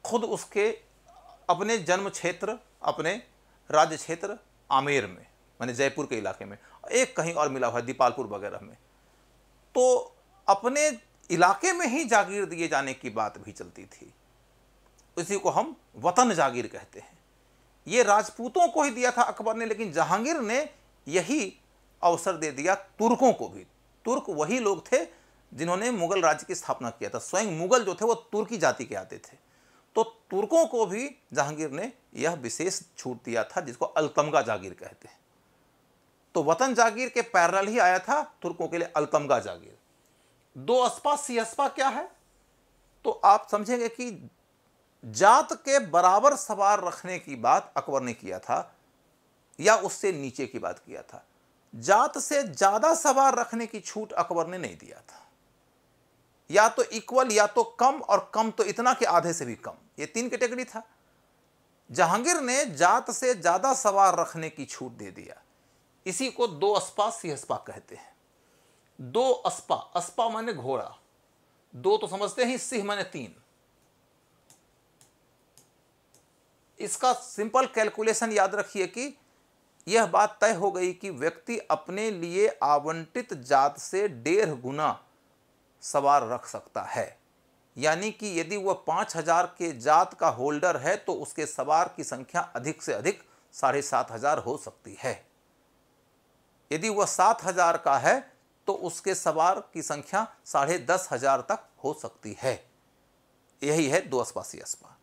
खुद उसके अपने जन्म क्षेत्र, अपने राज्य क्षेत्र आमेर में, माने जयपुर के इलाके में, एक कहीं और मिला हुआ है दीपालपुर वगैरह में। तो अपने इलाके में ही जागीर दिए जाने की बात भी चलती थी। इसी को हम वतन जागीर कहते हैं। ये राजपूतों को ही दिया था अकबर ने, लेकिन जहांगीर ने यही अवसर दे दिया तुर्कों को भी। तुर्क वही लोग थे जिन्होंने मुगल राज्य की स्थापना किया था। स्वयं मुगल जो थे वो तुर्की जाति के आते थे। तो तुर्कों को भी जहांगीर ने यह विशेष छूट दिया था, जिसको अलतमगा जागीर कहते हैं। तो वतन जागीर के पैरेलल ही आया था तुर्कों के लिए अलतमगा जागीर। दोअस्पा, सिहस्पा क्या है? तो आप समझेंगे कि जात के बराबर सवार रखने की बात अकबर ने किया था, या उससे नीचे की बात किया था। जात से ज्यादा सवार रखने की छूट अकबर ने नहीं दिया था। या तो इक्वल, या तो कम, और कम तो इतना कि आधे से भी कम। ये 3 कैटेगरी था। जहांगीर ने जात से ज्यादा सवार रखने की छूट दे दिया। इसी को दोअस्पा, सिहस्पा कहते हैं। दोअस्पा, अस्पा माने घोड़ा, 2 तो समझते हैं, सिंह माने 3। इसका सिंपल कैलकुलेशन याद रखिए कि यह बात तय हो गई कि व्यक्ति अपने लिए आवंटित जात से 1.5 गुना सवार रख सकता है। यानी कि यदि वह 5000 के जात का होल्डर है तो उसके सवार की संख्या अधिक से अधिक 7500 हो सकती है। यदि वह 7000 का है तो उसके सवार की संख्या 10,500 तक हो सकती है। यही है दोअस्पा, सिहस्पा।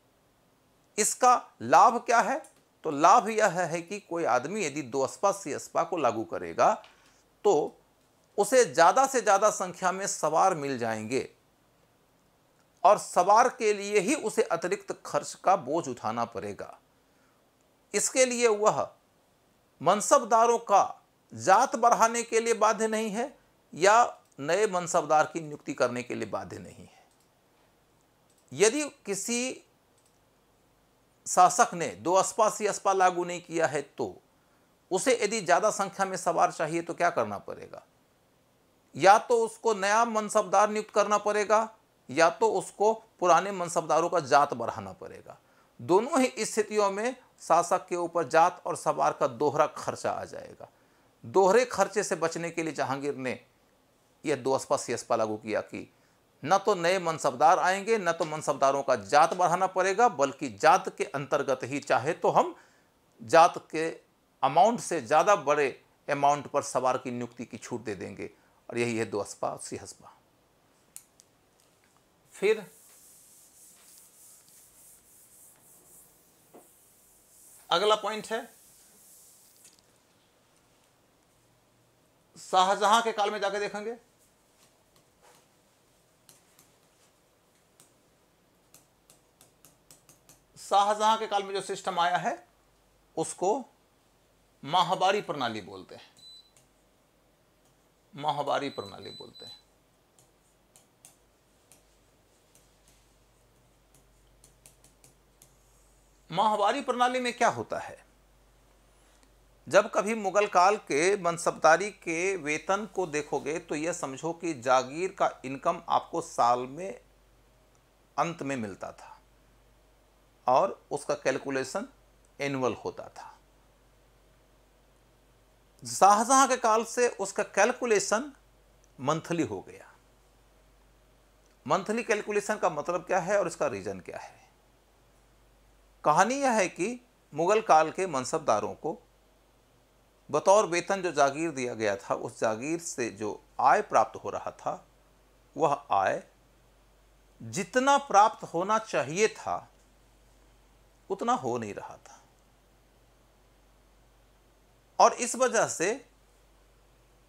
इसका लाभ क्या है? तो लाभ यह है कि कोई आदमी यदि दोअस्पा, सिहस्पा को लागू करेगा तो उसे ज्यादा से ज्यादा संख्या में सवार मिल जाएंगे, और सवार के लिए ही उसे अतिरिक्त खर्च का बोझ उठाना पड़ेगा। इसके लिए वह मनसबदारों का जात बढ़ाने के लिए बाध्य नहीं है, या नए मनसबदार की नियुक्ति करने के लिए बाध्य नहीं है। यदि किसी शासक ने दोअस्पा, सिहस्पा लागू नहीं किया है तो उसे यदि ज्यादा संख्या में सवार चाहिए तो क्या करना पड़ेगा? या तो उसको नया मनसबदार नियुक्त करना पड़ेगा, या तो उसको पुराने मनसबदारों का जात बढ़ाना पड़ेगा। दोनों ही स्थितियों में शासक के ऊपर जात और सवार का दोहरा खर्चा आ जाएगा। दोहरे खर्चे से बचने के लिए जहांगीर ने यह दोअस्पा, सिहस्पा लागू किया कि न तो नए मनसबदार आएंगे, न तो मनसबदारों का जात बढ़ाना पड़ेगा, बल्कि जात के अंतर्गत ही चाहे तो हम जात के अमाउंट से ज़्यादा बड़े अमाउंट पर सवार की नियुक्ति की छूट दे देंगे। और यही है दोअस्पा, सिहस्पा। फिर अगला पॉइंट है, शाहजहां के काल में जाकर देखेंगे। शाहजहां के काल में जो सिस्टम आया है उसको माहवारी प्रणाली बोलते हैं। माहवारी प्रणाली बोलते हैं। माहवारी प्रणाली में क्या होता है? जब कभी मुगल काल के मनसबदारी के वेतन को देखोगे तो यह समझो कि जागीर का इनकम आपको साल में अंत में मिलता था, और उसका कैलकुलेशन एनुअल होता था। शाहजहां के काल से उसका कैलकुलेशन मंथली हो गया। मंथली कैलकुलेशन का मतलब क्या है और इसका रीजन क्या है? कहानी यह है कि मुगल काल के मनसबदारों को बतौर वेतन जो जागीर दिया गया था, उस जागीर से जो आय प्राप्त हो रहा था, वह आय जितना प्राप्त होना चाहिए था उतना हो नहीं रहा था। और इस वजह से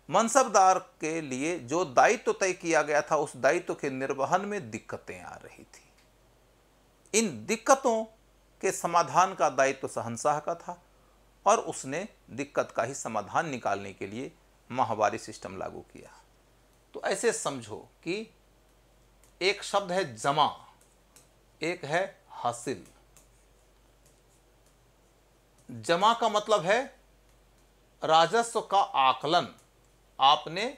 मनसबदार के लिए जो दायित्व तय किया गया था, उस दायित्व के निर्वहन में दिक्कतें आ रही थी। इन दिक्कतों के समाधान का दायित्व शहंशाह का था और उसने दिक्कत का ही समाधान निकालने के लिए माहवारी सिस्टम लागू किया। तो ऐसे समझो कि एक शब्द है जमा, एक है हासिल। जमा का मतलब है राजस्व का आकलन। आपने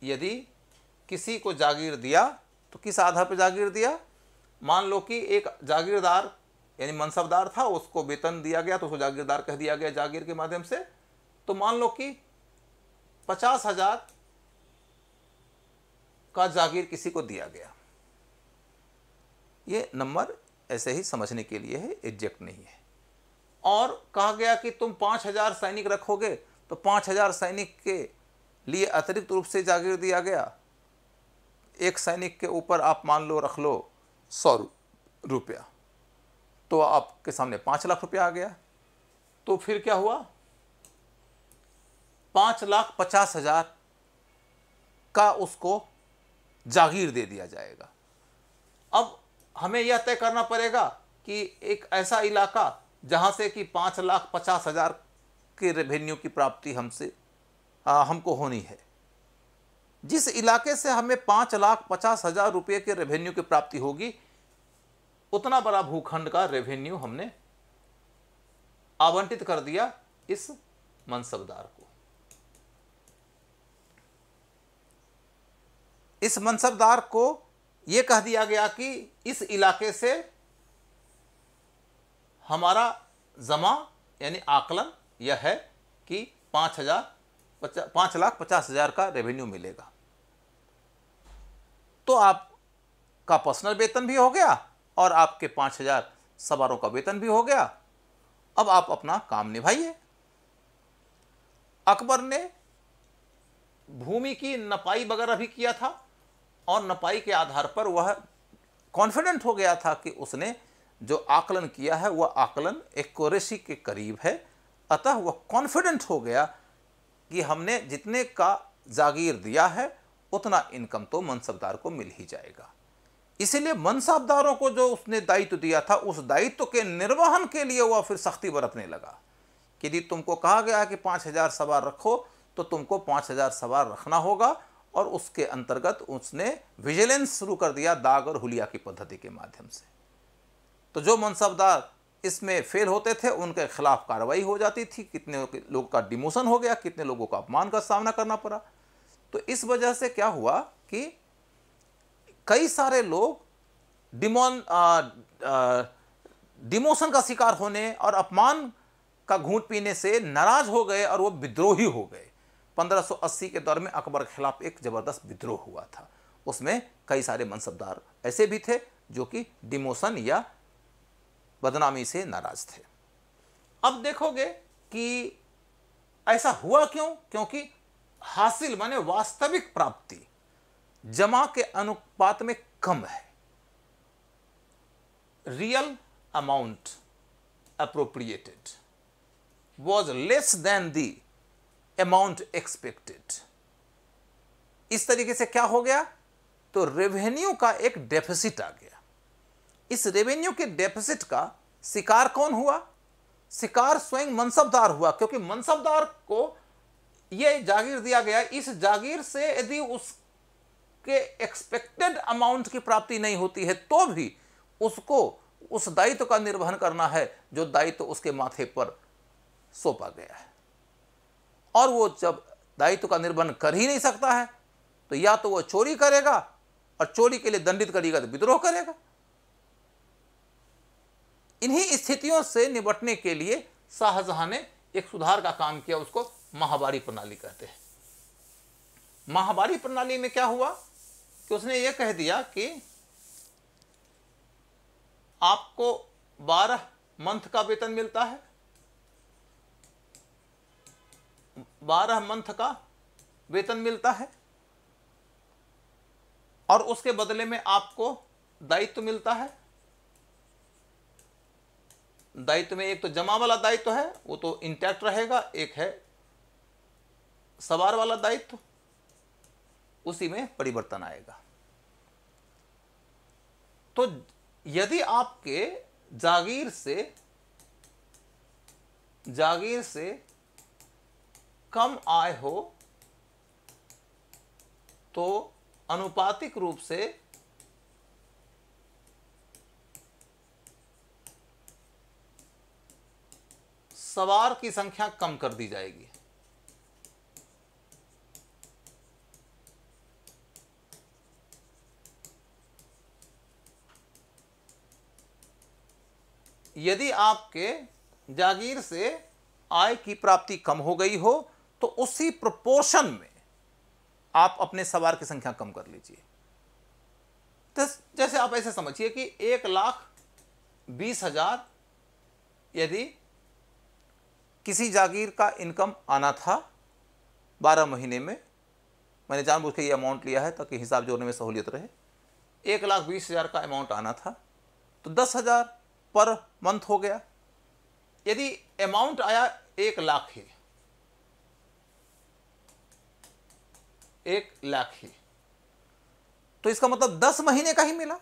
यदि किसी को जागीर दिया तो किस आधार पर जागीर दिया? मान लो कि एक जागीरदार यानी मनसबदार था, उसको वेतन दिया गया तो उसको जागीरदार कह दिया गया जागीर के माध्यम से। तो मान लो कि 50,000 का जागीर किसी को दिया गया। ये नंबर ऐसे ही समझने के लिए है, एग्जैक्ट नहीं है। और कहा गया कि तुम 5,000 सैनिक रखोगे, तो 5,000 सैनिक के लिए अतिरिक्त रूप से जागीर दिया गया। एक सैनिक के ऊपर आप मान लो रख लो 100 रुपया, तो आपके सामने 5 लाख रुपया आ गया। तो फिर क्या हुआ? 5,50,000 का उसको जागीर दे दिया जाएगा। अब हमें यह तय करना पड़ेगा कि एक ऐसा इलाका जहां से कि 5,50,000 के रेवेन्यू की प्राप्ति हमको होनी है। जिस इलाके से हमें 5,50,000 रुपये के रेवेन्यू की प्राप्ति होगी, उतना बड़ा भूखंड का रेवेन्यू हमने आवंटित कर दिया इस मनसबदार को। इस मनसबदार को यह कह दिया गया कि इस इलाके से हमारा जमा यानी आकलन यह है कि 5,50,000 का रेवेन्यू मिलेगा। तो आपका पर्सनल वेतन भी हो गया और आपके 5,000 सवारों का वेतन भी हो गया। अब आप अपना काम निभाइए। अकबर ने भूमि की नपाई वगैरह भी किया था और नपाई के आधार पर वह कॉन्फिडेंट हो गया था कि उसने जो आकलन किया है वह आकलन एक्यूरेसी के करीब है। अतः वह कॉन्फिडेंट हो गया कि हमने जितने का जागीर दिया है उतना इनकम तो मनसबदार को मिल ही जाएगा। इसीलिए मनसबदारों को जो उसने दायित्व दिया था, उस दायित्व के निर्वहन के लिए वह फिर सख्ती बरतने लगा कि यदि तुमको कहा गया कि 5,000 सवार रखो तो तुमको 5,000 सवार रखना होगा। और उसके अंतर्गत उसने विजिलेंस शुरू कर दिया दाग और हुलिया की पद्धति के माध्यम से। तो जो मनसबदार इसमें फेल होते थे उनके खिलाफ कार्रवाई हो जाती थी। कितने लोगों का डिमोशन हो गया, कितने लोगों को अपमान का सामना करना पड़ा। तो इस वजह से क्या हुआ कि कई सारे लोग डिमोशन का शिकार होने और अपमान का घूंट पीने से नाराज हो गए और वो विद्रोही हो गए। 1580 के दौर में अकबर के खिलाफ एक जबरदस्त विद्रोह हुआ था। उसमें कई सारे मनसबदार ऐसे भी थे जो कि डिमोशन या बदनामी से नाराज थे। अब देखोगे कि ऐसा हुआ क्यों? क्योंकि हासिल माने वास्तविक प्राप्ति जमा के अनुपात में कम है। Real amount appropriated was less than the amount expected. इस तरीके से क्या हो गया? तो रेवेन्यू का एक डेफिसिट आ गया। इस रेवेन्यू के डेफिसिट का शिकार कौन हुआ? शिकार स्वयं मनसबदार हुआ, क्योंकि मनसबदार को यह जागीर दिया गया। इस जागीर से यदि उसके एक्सपेक्टेड अमाउंट की प्राप्ति नहीं होती है तो भी उसको उस दायित्व का निर्वहन करना है जो दायित्व उसके माथे पर सौंपा गया है। और वो जब दायित्व का निर्वहन कर ही नहीं सकता है तो या तो वो चोरी करेगा और चोरी के लिए दंडित करेगा तो विद्रोह करेगा। इन्हीं स्थितियों से निपटने के लिए शाहजहां ने एक सुधार का काम किया, उसको माहवारी प्रणाली कहते हैं। माहवारी प्रणाली में क्या हुआ कि उसने ये कह दिया कि आपको 12 मंथ का वेतन मिलता है, 12 मंथ का वेतन मिलता है, और उसके बदले में आपको दायित्व मिलता है। दायित्व में एक तो जमा वाला दायित्व है, वो तो इंटैक्ट रहेगा, एक है सवार वाला दायित्व, उसी में परिवर्तन आएगा। तो यदि आपके जागीर से कम आय हो तो अनुपातिक रूप से सवार की संख्या कम कर दी जाएगी। यदि आपके जागीर से आय की प्राप्ति कम हो गई हो तो उसी प्रोपोर्शन में आप अपने सवार की संख्या कम कर लीजिए। तो जैसे आप ऐसे समझिए कि 1,20,000 यदि किसी जागीर का इनकम आना था 12 महीने में, मैंने जानबूझ के ये अमाउंट लिया है ताकि हिसाब जोड़ने में सहूलियत रहे, 1,20,000 का अमाउंट आना था तो 10,000 पर मंथ हो गया। यदि अमाउंट आया 1,00,000 ही, 1,00,000 ही, तो इसका मतलब 10 महीने का ही मिला।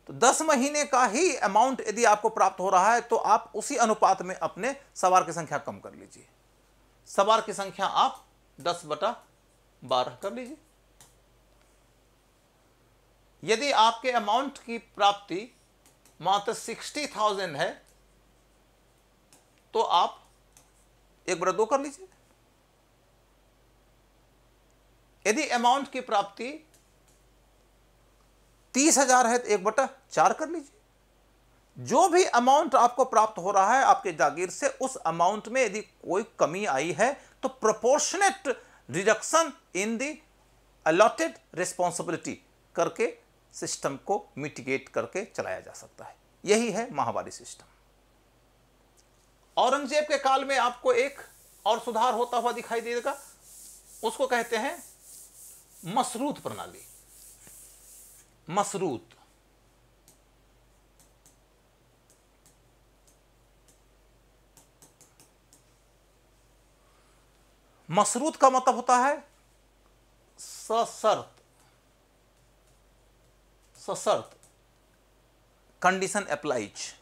तो 10 महीने का ही अमाउंट यदि आपको प्राप्त हो रहा है तो आप उसी अनुपात में अपने सवार की संख्या कम कर लीजिए। सवार की संख्या आप 10/12 कर लीजिए। यदि आपके अमाउंट की प्राप्ति मात्र 60,000 है तो आप 1/2 कर लीजिए। यदि अमाउंट की प्राप्ति 30,000 है तो 1/4 कर लीजिए। जो भी अमाउंट आपको प्राप्त हो रहा है आपके जागीर से, उस अमाउंट में यदि कोई कमी आई है तो proportionate reduction in the allotted responsibility करके सिस्टम को मिटिगेट करके चलाया जा सकता है। यही है माहवारी सिस्टम। औरंगजेब के काल में आपको एक और सुधार होता हुआ दिखाई देगा, उसको कहते हैं मसरूत प्रणाली। मसरूत का मतलब होता है सशर्त कंडीशन अप्लाइज।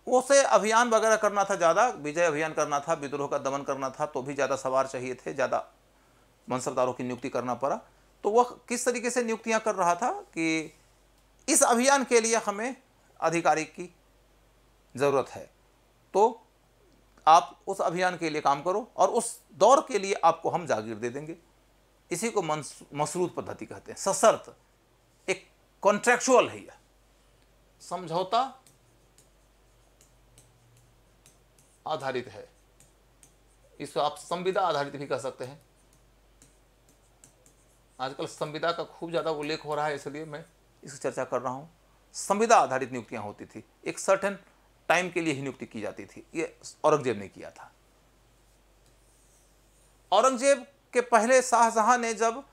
उसे अभियान वगैरह करना था, ज़्यादा विजय अभियान करना था, विद्रोह का दमन करना था, तो भी ज़्यादा सवार चाहिए थे, ज़्यादा मनसबदारों की नियुक्ति करना पड़ा। तो वह किस तरीके से नियुक्तियां कर रहा था कि इस अभियान के लिए हमें अधिकारी की ज़रूरत है, तो आप उस अभियान के लिए काम करो और उस दौर के लिए आपको हम जागीर दे देंगे। इसी को मसरूत पद्धति कहते हैं। सशर्त, एक कॉन्ट्रैक्चुअल है, यह समझौता आधारित है। इसको आप संविदा आधारित भी कह सकते हैं। आजकल संविदा का खूब ज़्यादा उल्लेख हो रहा है, इसलिए मैं इसकी चर्चा कर रहा हूँ। संविदा आधारित नियुक्तियाँ होती थी, एक सर्टेन टाइम के लिए ही नियुक्ति की जाती थी। ये औरंगजेब ने किया था। औरंगजेब के पहले शाहजहां ने जब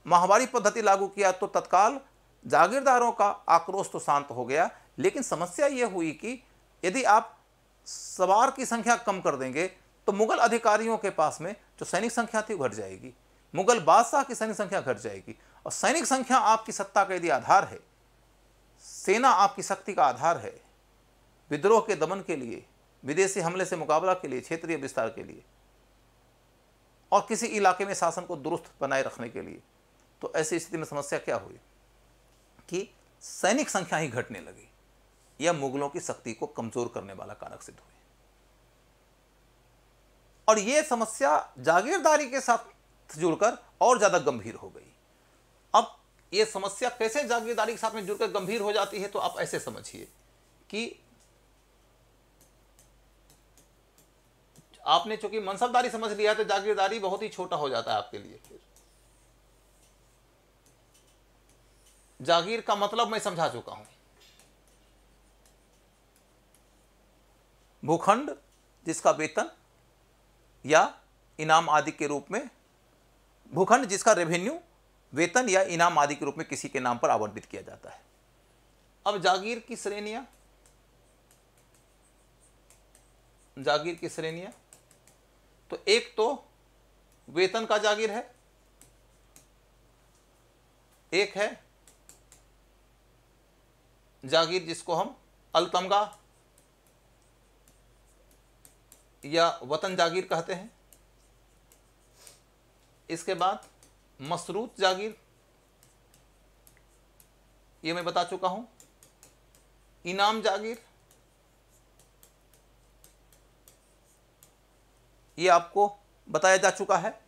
माहवारी पद्धति लागू किया तो तत्काल जागीरदारों का आक्रोश तो शांत हो गया, लेकिन समस्या यह हुई कि यदि आप सवार की संख्या कम कर देंगे तो मुगल अधिकारियों के पास में जो सैनिक संख्या थी घट जाएगी, मुगल बादशाह की सैनिक संख्या घट जाएगी। और सैनिक संख्या आपकी सत्ता का यदि आधार है, सेना आपकी शक्ति का आधार है, विद्रोह के दमन के लिए, विदेशी हमले से मुकाबला के लिए, क्षेत्रीय विस्तार के लिए और किसी इलाके में शासन को दुरुस्त बनाए रखने के लिए, तो ऐसी स्थिति में समस्या क्या हुई कि सैनिक संख्या ही घटने लगी। यह मुगलों की शक्ति को कमजोर करने वाला कारक सिद्ध हुई और यह समस्या जागीरदारी के साथ जुड़कर और ज्यादा गंभीर हो गई। अब यह समस्या कैसे जागीरदारी के साथ में जुड़कर गंभीर हो जाती है, तो आप ऐसे समझिए कि आपने चूंकि मनसबदारी समझ लिया तो जागीरदारी बहुत ही छोटा हो जाता है आपके लिए। फिर जागीर का मतलब मैं समझा चुका हूं। भूखंड जिसका वेतन या इनाम आदि के रूप में, भूखंड जिसका रेवेन्यू वेतन या इनाम आदि के रूप में किसी के नाम पर आवंटित किया जाता है। अब जागीर की श्रेणियां, जागीर की श्रेणियां, तो एक तो वेतन का जागीर है, एक है जागीर जिसको हम अलतमगा या वतन जागीर कहते हैं। इसके बाद मसरूत जागीर, ये मैं बता चुका हूं। इनाम जागीर, ये आपको बताया जा चुका है।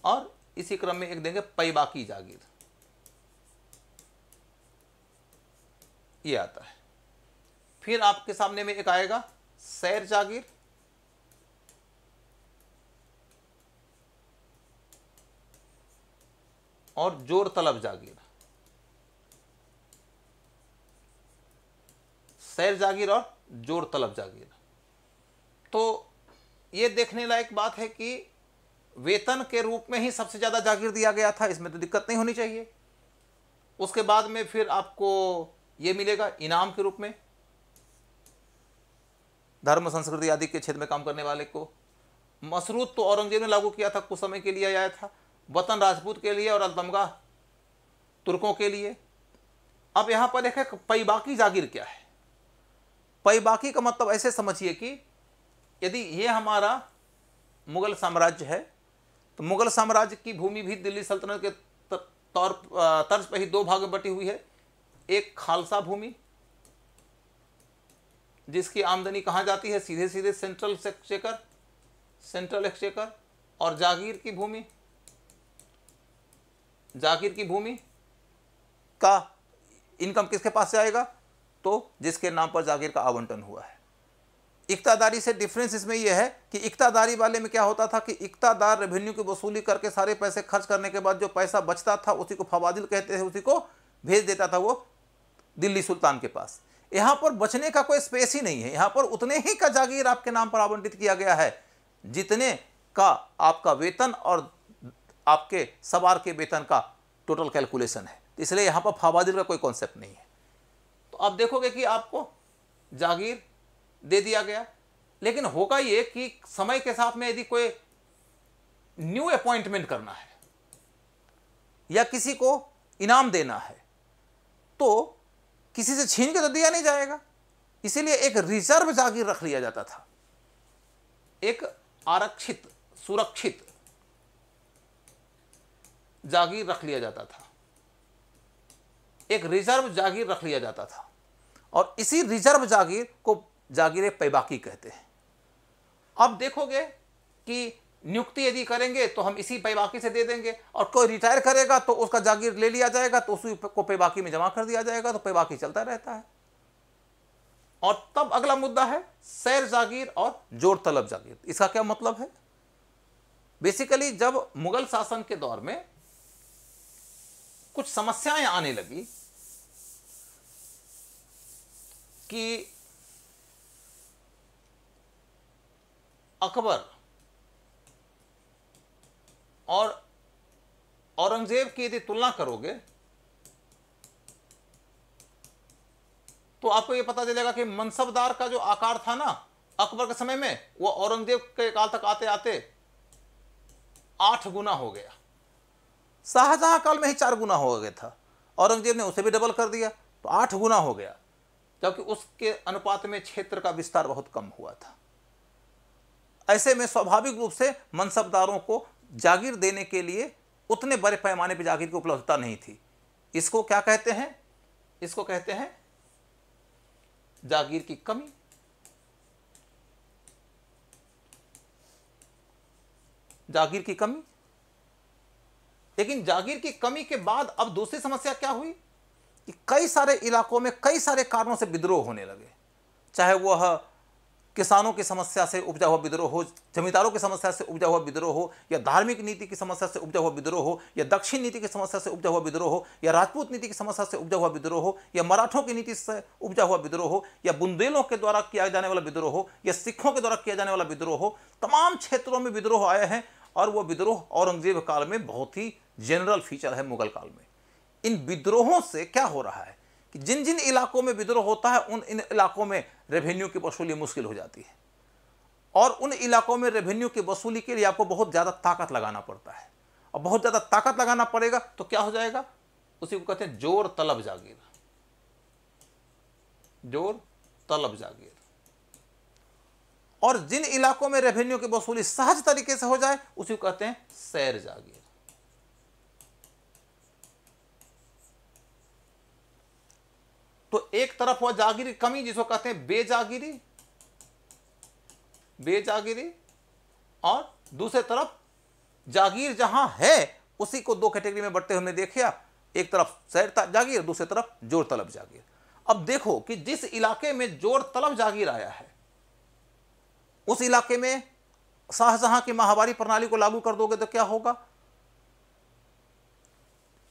और इसी क्रम में एक देंगे पैबाकी जागीर, ये आता है। फिर आपके सामने में एक आएगा सैर जागीर, और जोर तलब जागीर। सैर जागीर और जोर तलब जागीर। तो ये देखने लायक बात है कि वेतन के रूप में ही सबसे ज़्यादा जागीर दिया गया था, इसमें तो दिक्कत नहीं होनी चाहिए। उसके बाद में फिर आपको ये मिलेगा इनाम के रूप में, धर्म संस्कृति आदि के क्षेत्र में काम करने वाले को। मसरूत तो औरंगजेब ने लागू किया था, कुछ समय के लिए आया था। वतन राजपूत के लिए और अलतमगा तुर्कों के लिए। अब यहाँ पर एक पैबाकी जागीर क्या है? पैबाकी का मतलब ऐसे समझिए कि यदि ये हमारा मुगल साम्राज्य है तो मुगल साम्राज्य की भूमि भी दिल्ली सल्तनत के तर्ज पर ही दो भाग में बटी हुई है। एक खालसा भूमि जिसकी आमदनी कहाँ जाती है? सीधे सीधे सेंट्रल एक्सचेकर। और जागीर की भूमि, जागीर की भूमि का इनकम किसके पास से आएगा? तो जिसके नाम पर जागीर का आवंटन हुआ है। इक्तादारी से डिफरेंस इसमें यह है कि इक्तादारी वाले में क्या होता था कि इक्तादार रेवेन्यू की वसूली करके सारे पैसे खर्च करने के बाद जो पैसा बचता था उसी को फवादिल कहते थे, उसी को भेज देता था वो दिल्ली सुल्तान के पास। यहाँ पर बचने का कोई स्पेस ही नहीं है। यहाँ पर उतने ही का जागीर आपके नाम पर आवंटित किया गया है जितने का आपका वेतन और आपके सवार के वेतन का टोटल कैलकुलेशन है। इसलिए यहाँ पर फवादिल का कोई कॉन्सेप्ट नहीं है। तो आप देखोगे कि आपको जागीर दे दिया गया, लेकिन होगा ये कि समय के साथ में यदि कोई न्यू अपॉइंटमेंट करना है या किसी को इनाम देना है तो किसी से छीन के तो दिया नहीं जाएगा। इसीलिए एक रिजर्व जागीर रख लिया जाता था, एक आरक्षित सुरक्षित जागीर रख लिया जाता था, एक रिजर्व जागीर रख लिया जाता था। और इसी रिजर्व जागीर को जागीर पैबाकी कहते हैं। अब देखोगे कि नियुक्ति यदि करेंगे तो हम इसी पैबाकी से दे देंगे, और कोई रिटायर करेगा तो उसका जागीर ले लिया जाएगा तो उसी को पैबाकी में जमा कर दिया जाएगा, तो पैबाकी चलता रहता है। और तब अगला मुद्दा है सैर जागीर और जोर तलब जागीर। इसका क्या मतलब है? बेसिकली जब मुगल शासन के दौर में कुछ समस्याएं आने लगी कि अकबर और औरंगजेब की यदि तुलना करोगे तो आपको यह पता चलेगा कि मनसबदार का जो आकार था ना अकबर के समय में, वो औरंगजेब के काल तक आते आते 8 गुना हो गया। शाहजहां काल में ही 4 गुना हो गया था, औरंगजेब ने उसे भी डबल कर दिया तो 8 गुना हो गया, जबकि उसके अनुपात में क्षेत्र का विस्तार बहुत कम हुआ था। ऐसे में स्वाभाविक रूप से मनसबदारों को जागीर देने के लिए उतने बड़े पैमाने पर जागीर की उपलब्धता नहीं थी। इसको क्या कहते हैं? इसको कहते हैं जागीर की कमी। जागीर की कमी। लेकिन जागीर की कमी के बाद अब दूसरी समस्या क्या हुई कि कई सारे इलाकों में कई सारे कारणों से विद्रोह होने लगे, चाहे वह किसानों की समस्या से उपजा हुआ विद्रोह हो, जमींदारों की समस्या से उपजा हुआ विद्रोह हो, या धार्मिक नीति की समस्या से उपजा हुआ विद्रोह हो, या दक्षिण नीति की समस्या से उपजा हुआ विद्रोह हो, या राजपूत नीति की समस्या से उपजा हुआ विद्रोह हो, या मराठों की नीति से उपजा हुआ विद्रोह हो, या बुंदेलों के द्वारा किया जाने वाला विद्रोह हो, या सिखों के द्वारा किया जाने वाला विद्रोह हो, तमाम क्षेत्रों में विद्रोह आए हैं। और वो विद्रोह औरंगजेब काल में बहुत ही जनरल फीचर है मुगल काल में। इन विद्रोहों से क्या हो रहा है कि जिन जिन इलाकों में विद्रोह होता है उन इन इलाकों में रेवेन्यू की वसूली मुश्किल हो जाती है, और उन इलाकों में रेवेन्यू की वसूली के लिए आपको बहुत ज़्यादा ताकत लगाना पड़ता है, और बहुत ज़्यादा ताकत लगाना पड़ेगा तो क्या हो जाएगा, उसी को कहते हैं जोर तलब जागीर। जोर तलब जागीर। और जिन इलाकों में रेवेन्यू की वसूली सहज तरीके से हो जाए उसी को कहते हैं सैर जागीर। तो एक तरफ हुआ जागीरी कमी जिसको कहते हैं बेजागीरी, बेजागीरी, और दूसरे तरफ जागीर जहां है उसी को दो कैटेगरी में बढ़ते हमने देखा, एक तरफ सैर जागीर, दूसरी तरफ जोर तलब जागीर। अब देखो कि जिस इलाके में जोर तलब जागीर आया है उस इलाके में शाहजहां की माहवारी प्रणाली को लागू कर दोगे तो क्या होगा,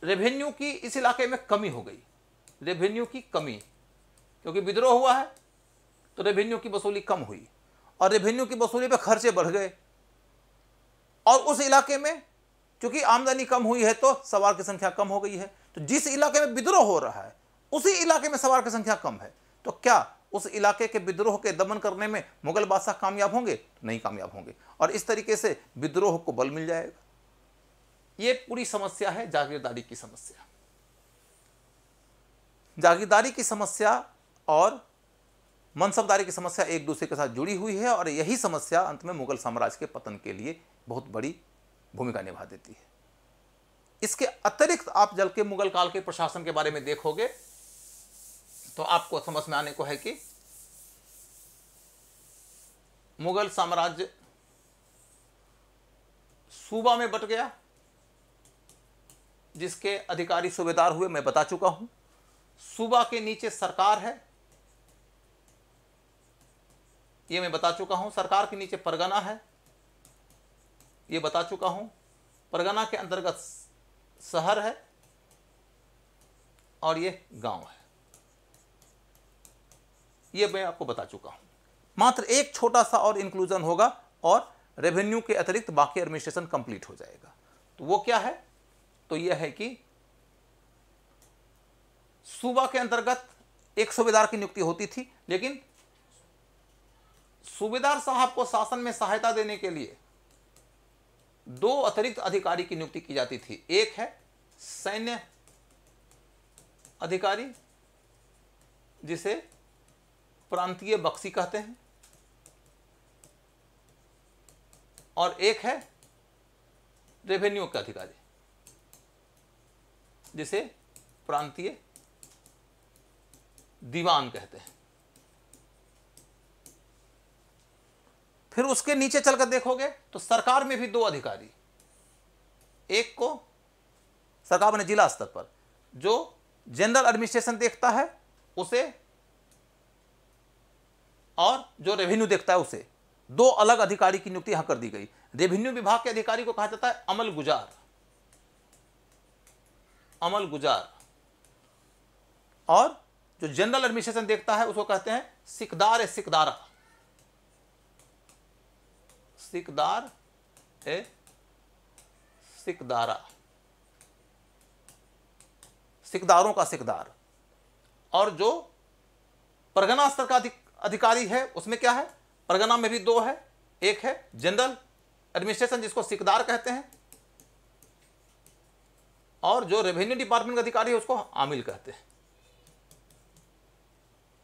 रेवेन्यू की इस इलाके में कमी हो गई, रेवेन्यू की कमी, क्योंकि विद्रोह हुआ है तो रेवेन्यू की वसूली कम हुई, और रेवेन्यू की वसूली पे खर्चे बढ़ गए, और उस इलाके में क्योंकि आमदनी कम हुई है तो सवार की संख्या कम हो गई है। तो जिस इलाके में विद्रोह हो रहा है उसी इलाके में सवार की संख्या कम है, तो क्या उस इलाके के विद्रोह के दमन करने में मुगल बादशाह कामयाब होंगे? नहीं कामयाब होंगे, और इस तरीके से विद्रोह को बल मिल जाएगा। यह पूरी समस्या है जागीरदारी की समस्या। जागीरदारी की समस्या और मनसबदारी की समस्या एक दूसरे के साथ जुड़ी हुई है, और यही समस्या अंत में मुगल साम्राज्य के पतन के लिए बहुत बड़ी भूमिका निभा देती है। इसके अतिरिक्त आप जल के मुगल काल के प्रशासन के बारे में देखोगे तो आपको समझ में आने को है कि मुगल साम्राज्य सूबा में बट गया, जिसके अधिकारी सूबेदार हुए मैं बता चुका हूं। सूबा के नीचे सरकार है, यह मैं बता चुका हूं। सरकार के नीचे परगना है, यह बता चुका हूं। परगना के अंतर्गत शहर है और यह गांव है, यह मैं आपको बता चुका हूं। मात्र एक छोटा सा और इंक्लूजन होगा और रेवेन्यू के अतिरिक्त बाकी एडमिनिस्ट्रेशन कंप्लीट हो जाएगा। तो वो क्या है, तो यह है कि सूबा के अंतर्गत एक सूबेदार की नियुक्ति होती थी, लेकिन सूबेदार साहब को शासन में सहायता देने के लिए दो अतिरिक्त अधिकारी की नियुक्ति की जाती थी। एक है सैन्य अधिकारी जिसे प्रांतीय बख्शी कहते हैं, और एक है रेवेन्यू का अधिकारी जिसे प्रांतीय दीवान कहते हैं। फिर उसके नीचे चलकर देखोगे तो सरकार में भी दो अधिकारी, एक को सरकार बने जिला स्तर पर जो जनरल एडमिनिस्ट्रेशन देखता है उसे, और जो रेवेन्यू देखता है उसे, दो अलग अधिकारी की नियुक्ति यहां कर दी गई। रेवेन्यू विभाग के अधिकारी को कहा जाता है अमल गुजार, अमल गुजार, और जो जनरल एडमिनिस्ट्रेशन देखता है उसको कहते हैं सिकदार ए सिकदारा, सिकदार ए सिकदारा, सिकदारों का सिकदार। और जो परगना स्तर का अधिकारी है उसमें क्या है, परगना में भी दो है, एक है जनरल एडमिनिस्ट्रेशन जिसको सिकदार कहते हैं, और जो रेवेन्यू डिपार्टमेंट का अधिकारी है उसको आमिल कहते हैं।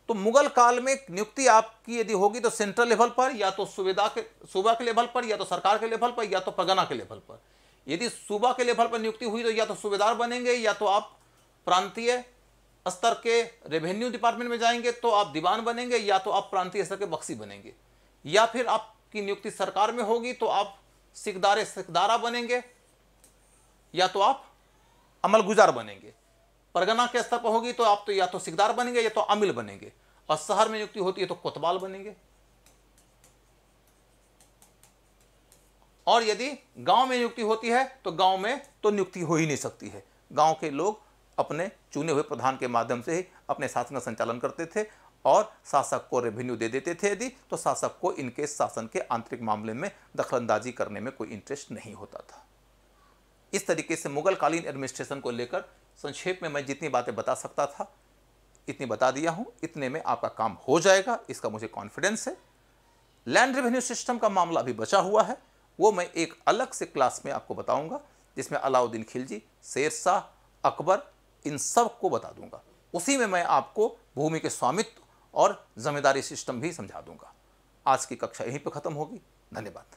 तो मुगल काल में नियुक्ति आपकी यदि होगी तो सेंट्रल लेवल पर, या तो सूबा के लेवल पर, या तो सरकार के लेवल पर, या तो परगना के लेवल पर। यदि सूबा के लेवल पर नियुक्ति हुई तो या तो सूबेदार बनेंगे, या तो आप प्रांतीय स्तर के रेवेन्यू डिपार्टमेंट में जाएंगे तो आप दीवान बनेंगे, या तो आप प्रांतीय स्तर के बख्शी बनेंगे, या फिर आपकी नियुक्ति सरकार में होगी तो आप सिकदार सिकदारा बनेंगे, या तो आप अमल गुजार बनेंगे। परगना के स्तर पर होगी तो आप तो या तो सिकदार बनेंगे या तो अमिल बनेंगे, और शहर में नियुक्ति होती है तो कोतवाल बनेंगे। और यदि गांव में नियुक्ति होती है तो गांव में तो नियुक्ति हो ही नहीं सकती है। गांव के लोग अपने चुने हुए प्रधान के माध्यम से ही अपने शासन का संचालन करते थे और शासक को रेवेन्यू दे देते थे यदि, तो शासक को इनके शासन के आंतरिक मामले में दखलंदाजी करने में कोई इंटरेस्ट नहीं होता था। इस तरीके से मुगल कालीन एडमिनिस्ट्रेशन को लेकर संक्षेप में मैं जितनी बातें बता सकता था इतनी बता दिया हूं। इतने में आपका काम हो जाएगा, इसका मुझे कॉन्फिडेंस है। लैंड रेवेन्यू सिस्टम का मामला अभी बचा हुआ है, वो मैं एक अलग से क्लास में आपको बताऊंगा, जिसमें अलाउद्दीन खिलजी, शेरशाह, अकबर, इन सब को बता दूंगा। उसी में मैं आपको भूमि के स्वामित्व और जमींदारी सिस्टम भी समझा दूंगा। आज की कक्षा यहीं पर खत्म होगी। धन्यवाद।